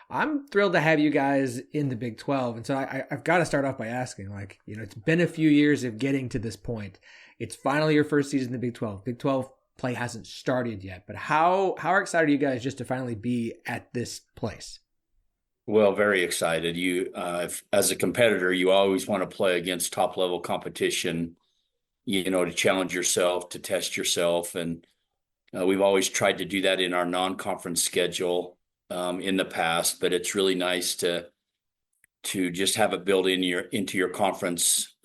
I'm thrilled to have you guys in the Big 12. And so I've got to start off by asking, it's been a few years of getting to this point. It's finally your first season in the Big 12. Big 12 play hasn't started yet, but how excited are you guys just to finally be at this place? Well, very excited. As a competitor, you always want to play against top level competition, to challenge yourself, to test yourself. And we've always tried to do that in our non-conference schedule in the past, but it's really nice to just have it built into your conference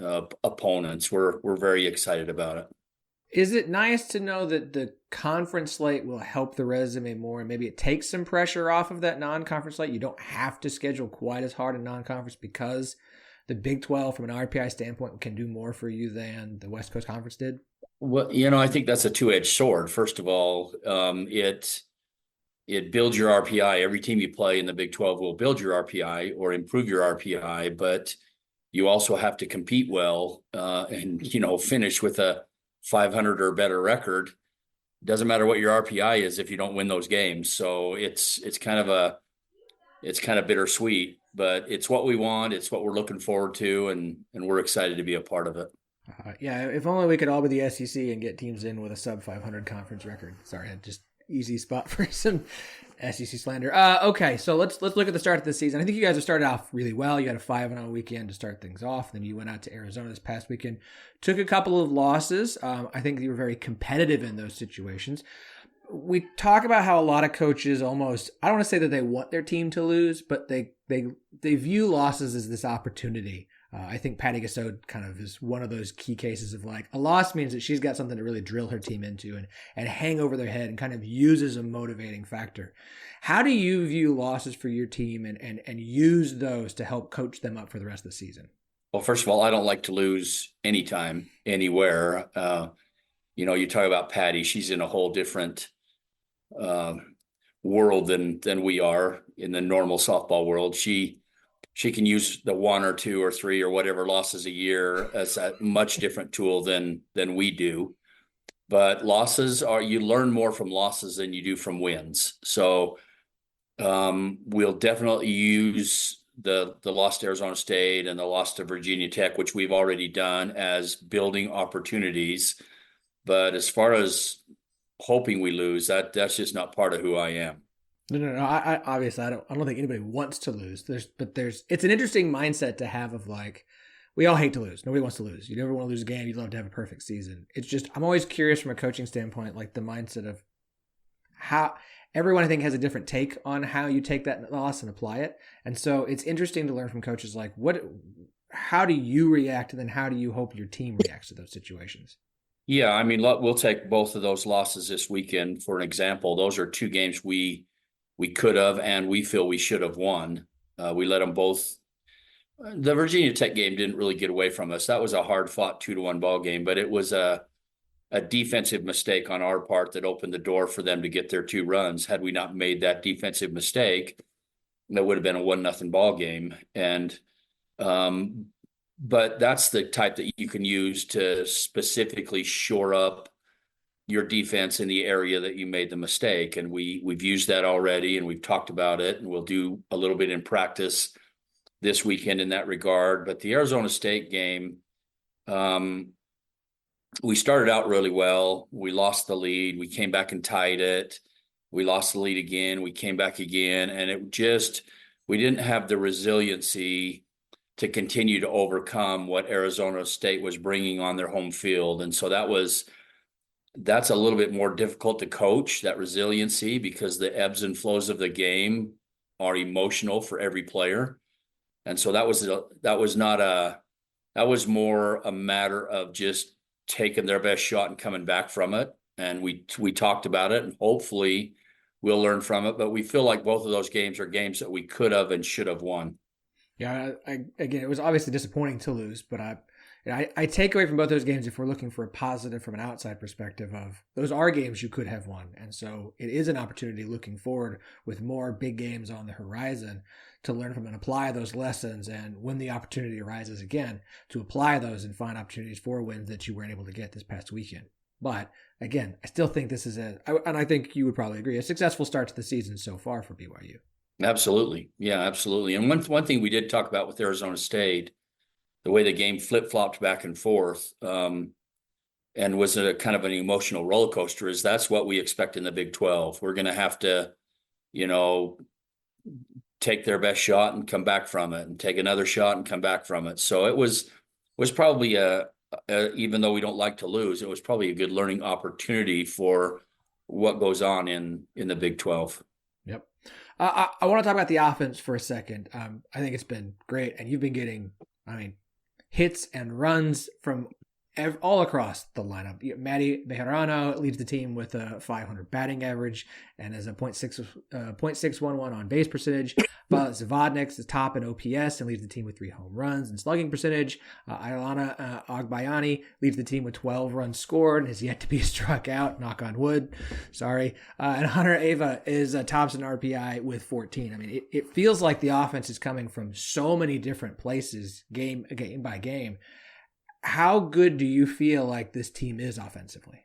opponents. We're very excited about it. Is it nice to know that the conference slate will help the resume more and maybe it takes some pressure off of that non-conference slate? You don't have to schedule quite as hard in non-conference because the Big 12 from an RPI standpoint can do more for you than the West Coast Conference did? Well, I think that's a two-edged sword. First of all, it builds your RPI. Every team you play in the Big 12 will build your RPI or improve your RPI, but you also have to compete well and finish with a 500 or better record. Doesn't matter what your RPI is if you don't win those games. So it's kind of bittersweet, but it's what we want. It's what we're looking forward to, and we're excited to be a part of it. If only we could all be the SEC and get teams in with a sub 500 conference record. Sorry, just easy spot for some SEC slander. Okay, so let's look at the start of the season. I think you guys have started off really well. You had a 5-0 weekend to start things off. Then you went out to Arizona this past weekend, took a couple of losses. I think you were very competitive in those situations. We talk about how a lot of coaches almost, I don't want to say that they want their team to lose, but they view losses as this opportunity. I think Patty Gassot kind of is one of those key cases of a loss means that she's got something to really drill her team into and hang over their head and kind of use as a motivating factor. How do you view losses for your team and use those to help coach them up for the rest of the season? Well, first of all, I don't like to lose anytime, anywhere. You talk about Patty, she's in a whole different world than we are in the normal softball world. She can use the 1 or 2 or 3 or whatever losses a year as a much different tool than we do. But you learn more from losses than you do from wins. So we'll definitely use the loss to Arizona State and the loss to Virginia Tech, which we've already done, as building opportunities. But as far as hoping we lose, that's just not part of who I am. No. I obviously I don't think anybody wants to lose. It's an interesting mindset to have of we all hate to lose. Nobody wants to lose. You never want to lose a game. You'd love to have a perfect season. It's just, I'm always curious from a coaching standpoint, the mindset of how everyone I think has a different take on how you take that loss and apply it. And so it's interesting to learn from coaches how do you react, and then how do you hope your team reacts to those situations? Yeah, we'll take both of those losses this weekend for an example. Those are 2 games we could have and we feel we should have won. We let them both. The Virginia Tech game didn't really get away from us. That was a hard-fought 2-1 ball game, but it was a defensive mistake on our part that opened the door for them to get their 2 runs. Had we not made that defensive mistake, that would have been a 1-0 ball game. And but that's the type that you can use to specifically shore up your defense in the area that you made the mistake. And we've used that already, and we've talked about it, and we'll do a little bit in practice this weekend in that regard. But the Arizona State game, we started out really well. We lost the lead. We came back and tied it. We lost the lead again. We came back again. And we didn't have the resiliency to continue to overcome what Arizona State was bringing on their home field. And so that's a little bit more difficult to coach, that resiliency, because the ebbs and flows of the game are emotional for every player. And so that was more a matter of just taking their best shot and coming back from it. And we talked about it, and hopefully we'll learn from it. But we feel like both of those games are games that we could have and should have won. Yeah, again, it was obviously disappointing to lose, but I take away from both those games, if we're looking for a positive from an outside perspective, of those are games you could have won. And so it is an opportunity looking forward with more big games on the horizon to learn from and apply those lessons. And when the opportunity arises again, to apply those and find opportunities for wins that you weren't able to get this past weekend. But again, I still think this is and I think you would probably agree, a successful start to the season so far for BYU. Absolutely. Yeah, absolutely. And one thing we did talk about with Arizona State, the way the game flip-flopped back and forth, and was a kind of an emotional roller coaster, is that's what we expect in the Big 12. We're going to have to, take their best shot and come back from it, and take another shot and come back from it. So it was probably even though we don't like to lose, it was probably a good learning opportunity for what goes on in the Big 12. Yep. I want to talk about the offense for a second. I think it's been great, and you've been getting, hits and runs from all across the lineup. Maddie Bejarano leads the team with a 500 batting average and has a .611 on base percentage. Violet Zavodnik's the top in OPS and leads the team with 3 home runs and slugging percentage. Ailana Agbayani leads the team with 12 runs scored and has yet to be struck out. Knock on wood. Sorry. And Hunter Ava is tops in RPI with 14. It feels like the offense is coming from so many different places, game by game. How good do you feel like this team is offensively?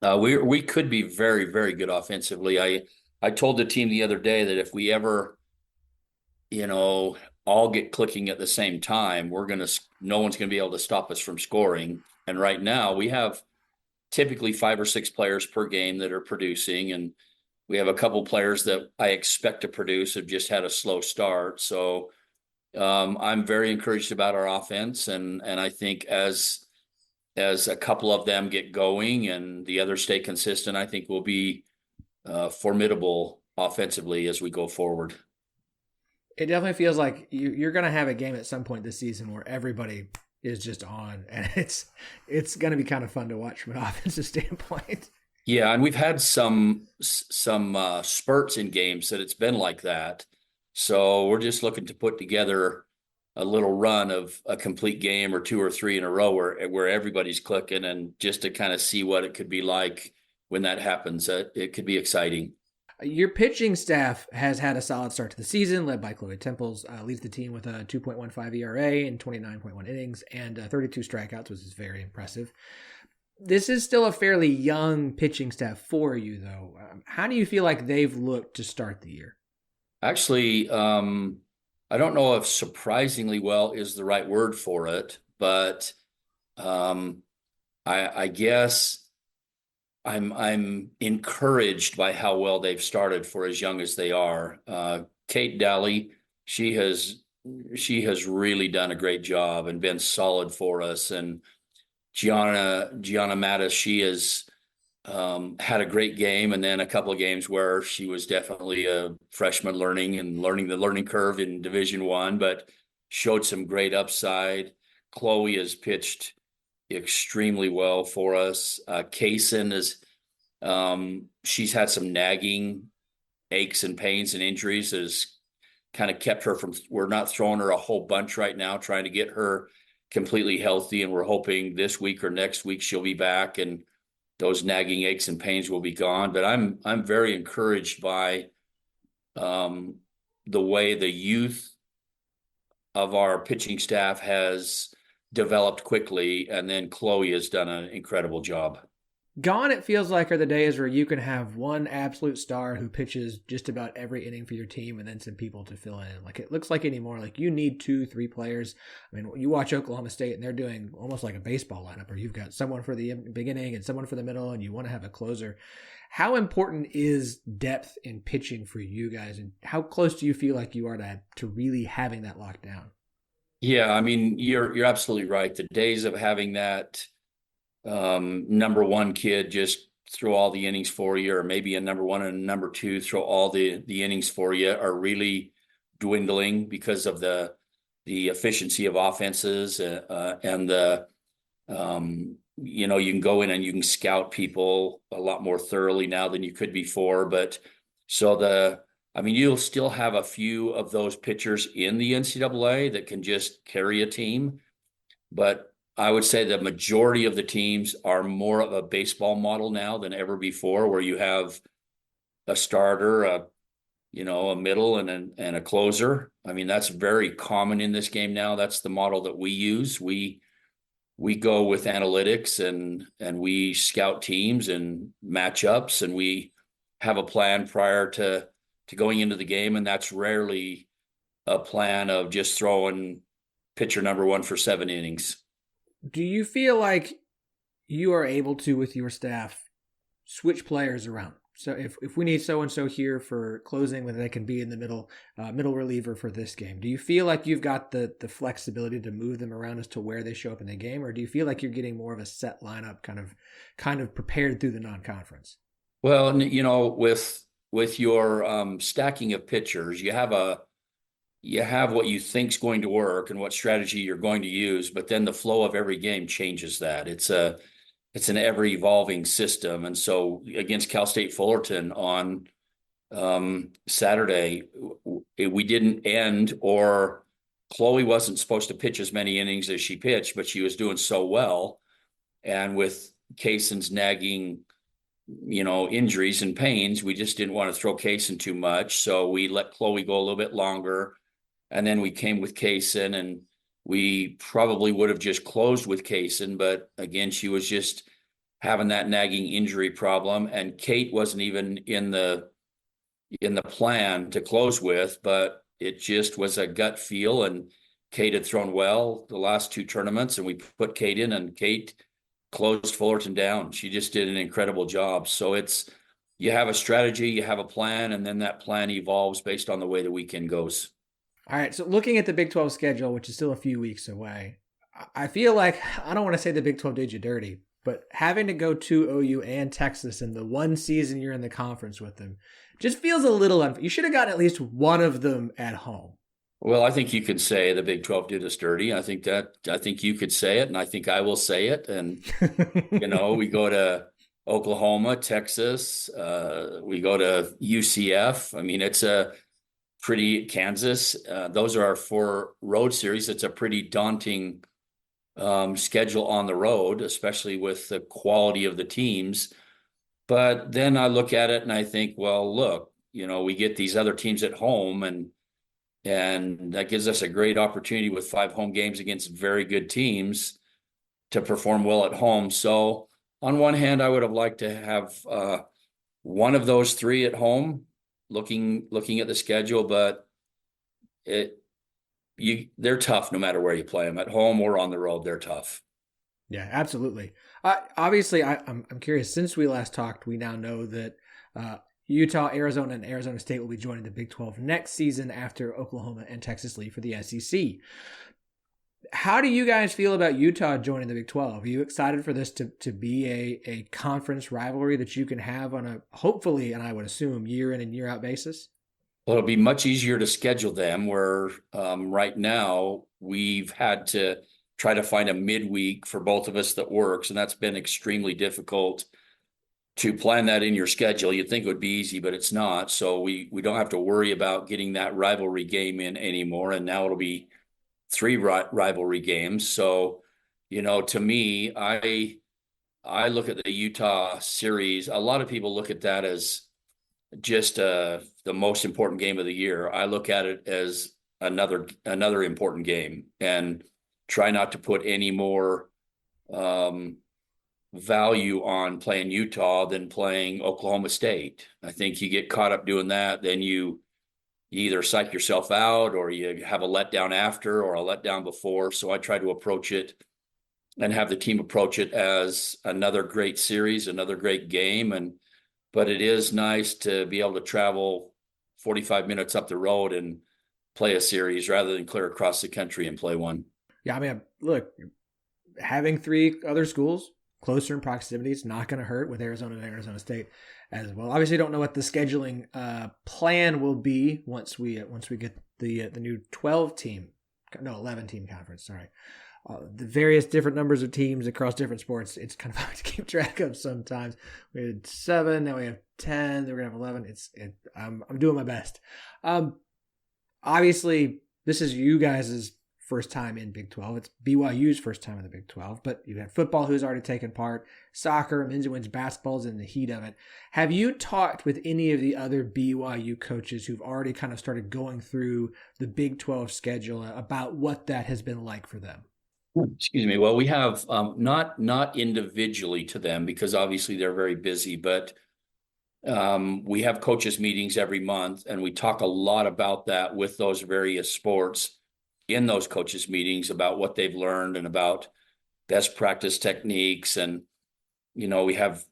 We could be very, very good offensively. I told the team the other day that if we ever, all get clicking at the same time, no one's going to be able to stop us from scoring. And right now we have typically 5 or 6 players per game that are producing, and we have a couple players that I expect to produce have just had a slow start. So I'm very encouraged about our offense, and I think as a couple of them get going and the others stay consistent, I think we'll be formidable offensively as we go forward. It definitely feels like you're going to have a game at some point this season where everybody is just on, and it's going to be kind of fun to watch from an offensive standpoint. Yeah, and we've had some spurts in games that it's been like that. So we're just looking to put together a little run of a complete game or 2 or 3 in a row where everybody's clicking, and just to kind of see what it could be like when that happens. It could be exciting. Your pitching staff has had a solid start to the season, led by Chloe Temples, leads the team with a 2.15 ERA in 29.1 innings and 32 strikeouts, which is very impressive. This is still a fairly young pitching staff for you, though. How do you feel like they've looked to start the year? Actually, I don't know if surprisingly well is the right word for it, but I guess I'm encouraged by how well they've started for as young as they are. Kate Daly, she has really done a great job and been solid for us. And Gianna Mattis, she has had a great game, and then a couple of games where she was definitely a freshman learning the learning curve in Division I, but showed some great upside. Chloe has pitched extremely well for us. Kaysen is, she's had some nagging aches and pains and injuries that has kind of kept her from, we're not throwing her a whole bunch right now, trying to get her completely healthy. And we're hoping this week or next week she'll be back and those nagging aches and pains will be gone. But I'm very encouraged by the way the youth of our pitching staff has developed quickly, and then Chloe has done an incredible job. Gone, it feels like, are the days where you can have one absolute star who pitches just about every inning for your team and then some people to fill in. Like, it looks like anymore, like you need 2-3 players. I mean, you watch Oklahoma State and they're doing almost like a baseball lineup where you've got someone for the beginning and someone for the middle and you want to have a closer. How important is depth in pitching for you guys, and how close do you feel like you are to really having that locked down? Yeah, I mean, you're absolutely right. The days of having that number one kid just throw all the innings for you, or maybe a number one and a number two throw all the innings for you, are really dwindling because of the efficiency of offenses and the you can go in and you can scout people a lot more thoroughly now than you could before. But you'll still have a few of those pitchers in the NCAA that can just carry a team, but I would say the majority of the teams are more of a baseball model now than ever before, where you have a starter, a middle, and a closer. I mean, that's very common in this game now. That's the model that we use. We go with analytics and we scout teams and matchups, and we have a plan prior to going into the game, and that's rarely a plan of just throwing pitcher number one for 7 innings. Do you feel like you are able to, with your staff, switch players around? So if we need so-and-so here for closing, whether they can be in the middle reliever for this game, do you feel like you've got the flexibility to move them around as to where they show up in the game? Or do you feel like you're getting more of a set lineup kind of prepared through the non-conference? Well, with your stacking of pitchers, you have what you think's going to work and what strategy you're going to use, but then the flow of every game changes that. It's an ever evolving system. And so against Cal State Fullerton on Saturday, we didn't end, or Chloe wasn't supposed to pitch as many innings as she pitched, but she was doing so well. And with Kaysen's nagging, injuries and pains, we just didn't want to throw Kaysen too much. So we let Chloe go a little bit longer. And then we came with Kaysen, and we probably would have just closed with Kaysen, but again, she was just having that nagging injury problem. And Kate wasn't even in the plan to close with, but it just was a gut feel. And Kate had thrown well the last 2 tournaments, and we put Kate in, and Kate closed Fullerton down. She just did an incredible job. So you have a strategy, you have a plan, and then that plan evolves based on the way the weekend goes. All right, so looking at the Big 12 schedule, which is still a few weeks away, I feel like, I don't want to say the Big 12 did you dirty, but having to go to OU and Texas in the one season you're in the conference with them just feels a little unfair. You should have gotten at least one of them at home. Well, I think you could say the Big 12 did us dirty. I think you could say it, and I think I will say it. And, we go to Oklahoma, Texas, we go to UCF. I mean, it's a pretty Kansas. Those are our 4 road series. It's a pretty daunting schedule on the road, especially with the quality of the teams. But then I look at it and I think, well, look, we get these other teams at home, and that gives us a great opportunity with 5 home games against very good teams to perform well at home. So on one hand, I would have liked to have one of those 3 at home, looking at the schedule, but they're tough no matter where you play them, at home or on the road. They're tough. Yeah, absolutely. Obviously, I'm curious. Since we last talked, we now know that Utah, Arizona, and Arizona State will be joining the Big 12 next season after Oklahoma and Texas leave for the SEC. How do you guys feel about Utah joining the Big 12? Are you excited for this to be a conference rivalry that you can have on a, hopefully, and I would assume, year in and year out basis? Well, it'll be much easier to schedule them, where right now we've had to try to find a midweek for both of us that works, and that's been extremely difficult to plan that in your schedule. You'd think it would be easy, but it's not. So we don't have to worry about getting that rivalry game in anymore, and now it'll be 3 rivalry games. So, to me, I look at the Utah series. A lot of people look at that as just the most important game of the year. I look at it as another important game, and try not to put any more value on playing Utah than playing Oklahoma State. I think you get caught up doing that, then you either psych yourself out or you have a letdown after or a letdown before. So I try to approach it and have the team approach it as another great series, another great game. But it is nice to be able to travel 45 minutes up the road and play a series rather than clear across the country and play one. Yeah, I mean, look, having 3 other schools closer in proximity is not going to hurt with Arizona and Arizona State as well. Obviously, don't know what the scheduling plan will be once we get the new 11 team conference. Sorry, the various different numbers of teams across different sports. It's kind of hard to keep track of sometimes. We had 7, now we have 10. Then we're gonna have 11. I'm doing my best. Obviously, this is you guys' first time in Big 12. It's BYU's first time in the Big 12, but you have football who's already taken part, soccer, men's and women's basketball's in the heat of it. Have you talked with any of the other BYU coaches who've already kind of started going through the Big 12 schedule about what that has been like for them? Excuse me. Well, we have not individually to them because obviously they're very busy, but we have coaches meetings every month and we talk a lot about that with those various sports in those coaches meetings about what they've learned and about best practice techniques. And, we have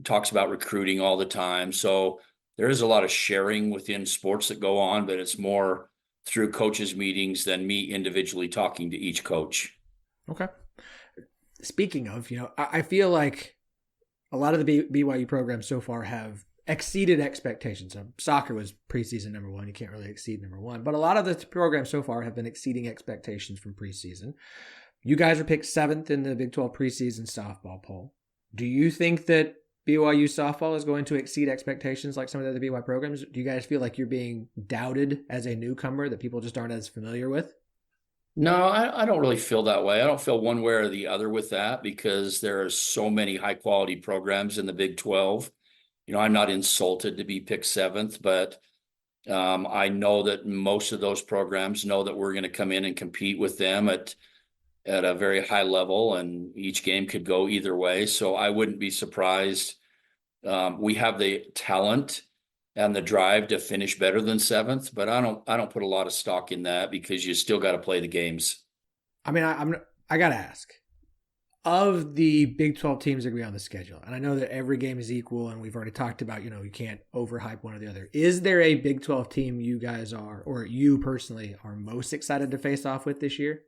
talks about recruiting all the time. So there is a lot of sharing within sports that go on, but it's more through coaches meetings than me individually talking to each coach. Okay. Speaking of, I feel like a lot of the BYU programs so far have exceeded expectations. Soccer was preseason number 1. You can't really exceed number 1, but a lot of the programs so far have been exceeding expectations from preseason. You guys were picked 7th in the Big 12 preseason softball poll. Do you think that BYU softball is going to exceed expectations like some of the other BYU programs? Do you guys feel like you're being doubted as a newcomer that people just aren't as familiar with? No, I don't really feel that way. I don't feel one way or the other with that because there are so many high quality programs in the Big 12. I'm not insulted to be picked 7th, but I know that most of those programs know that we're going to come in and compete with them at a very high level, and each game could go either way. So I wouldn't be surprised. We have the talent and the drive to finish better than 7th, but I don't put a lot of stock in that because you still got to play the games. I mean, I got to ask. Of the Big 12 teams that agree on the schedule, and I know that every game is equal, and we've already talked about, you can't overhype one or the other. Is there a Big 12 team you guys are, or you personally are most excited to face off with this year?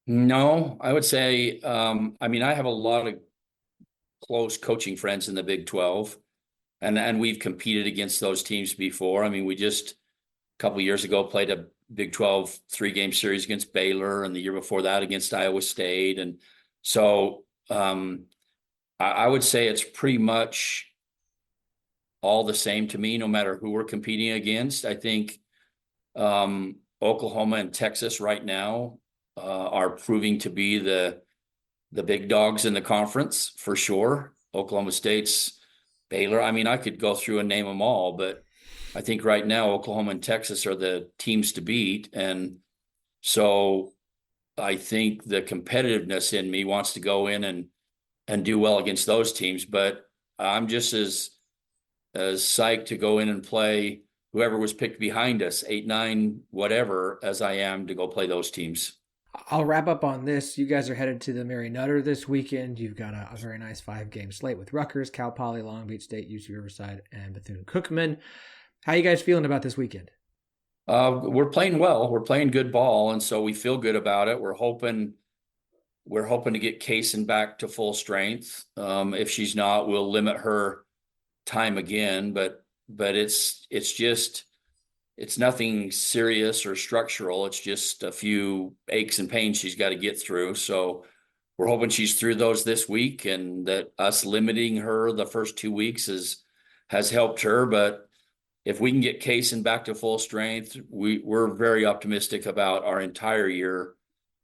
No, I would say, I have a lot of close coaching friends in the Big 12, and we've competed against those teams before. We just a couple of years ago played a Big 12 3-game series against Baylor, and the year before that against Iowa State. And so I would say it's pretty much all the same to me, no matter who we're competing against. I think Oklahoma and Texas right now are proving to be the big dogs in the conference for sure. Oklahoma State's, Baylor. I could go through and name them all, but I think right now Oklahoma and Texas are the teams to beat. And so I think the competitiveness in me wants to go in and do well against those teams, but I'm just as psyched to go in and play whoever was picked behind us, 8, 9, whatever, as I am to go play those teams. I'll wrap up on this. You guys are headed to the Mary Nutter this weekend. You've got a very nice 5-game slate with Rutgers, Cal Poly, Long Beach State, UC Riverside, and Bethune-Cookman. How are you guys feeling about this weekend? We're playing well. We're playing good ball, and so we feel good about it. We're hoping to get Kaysen back to full strength. If she's not, we'll limit her time again. But it's nothing serious or structural. It's just a few aches and pains she's got to get through. So we're hoping she's through those this week, and that us limiting her the first 2 weeks has helped her. But if we can get Kaysen back to full strength, we're very optimistic about our entire year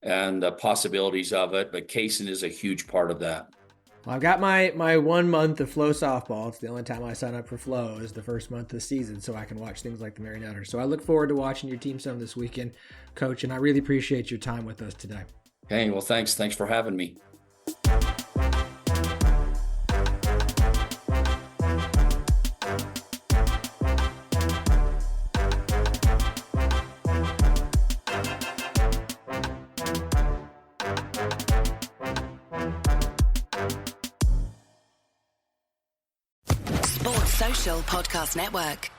and the possibilities of it. But Kaysen is a huge part of that. Well, I've got my 1 month of Flow softball. It's the only time I sign up for Flow is the first month of the season, so I can watch things like the Mary Nutter. So I look forward to watching your team some this weekend, Coach, and I really appreciate your time with us today. Hey, well, thanks for having me. Social Podcast Network.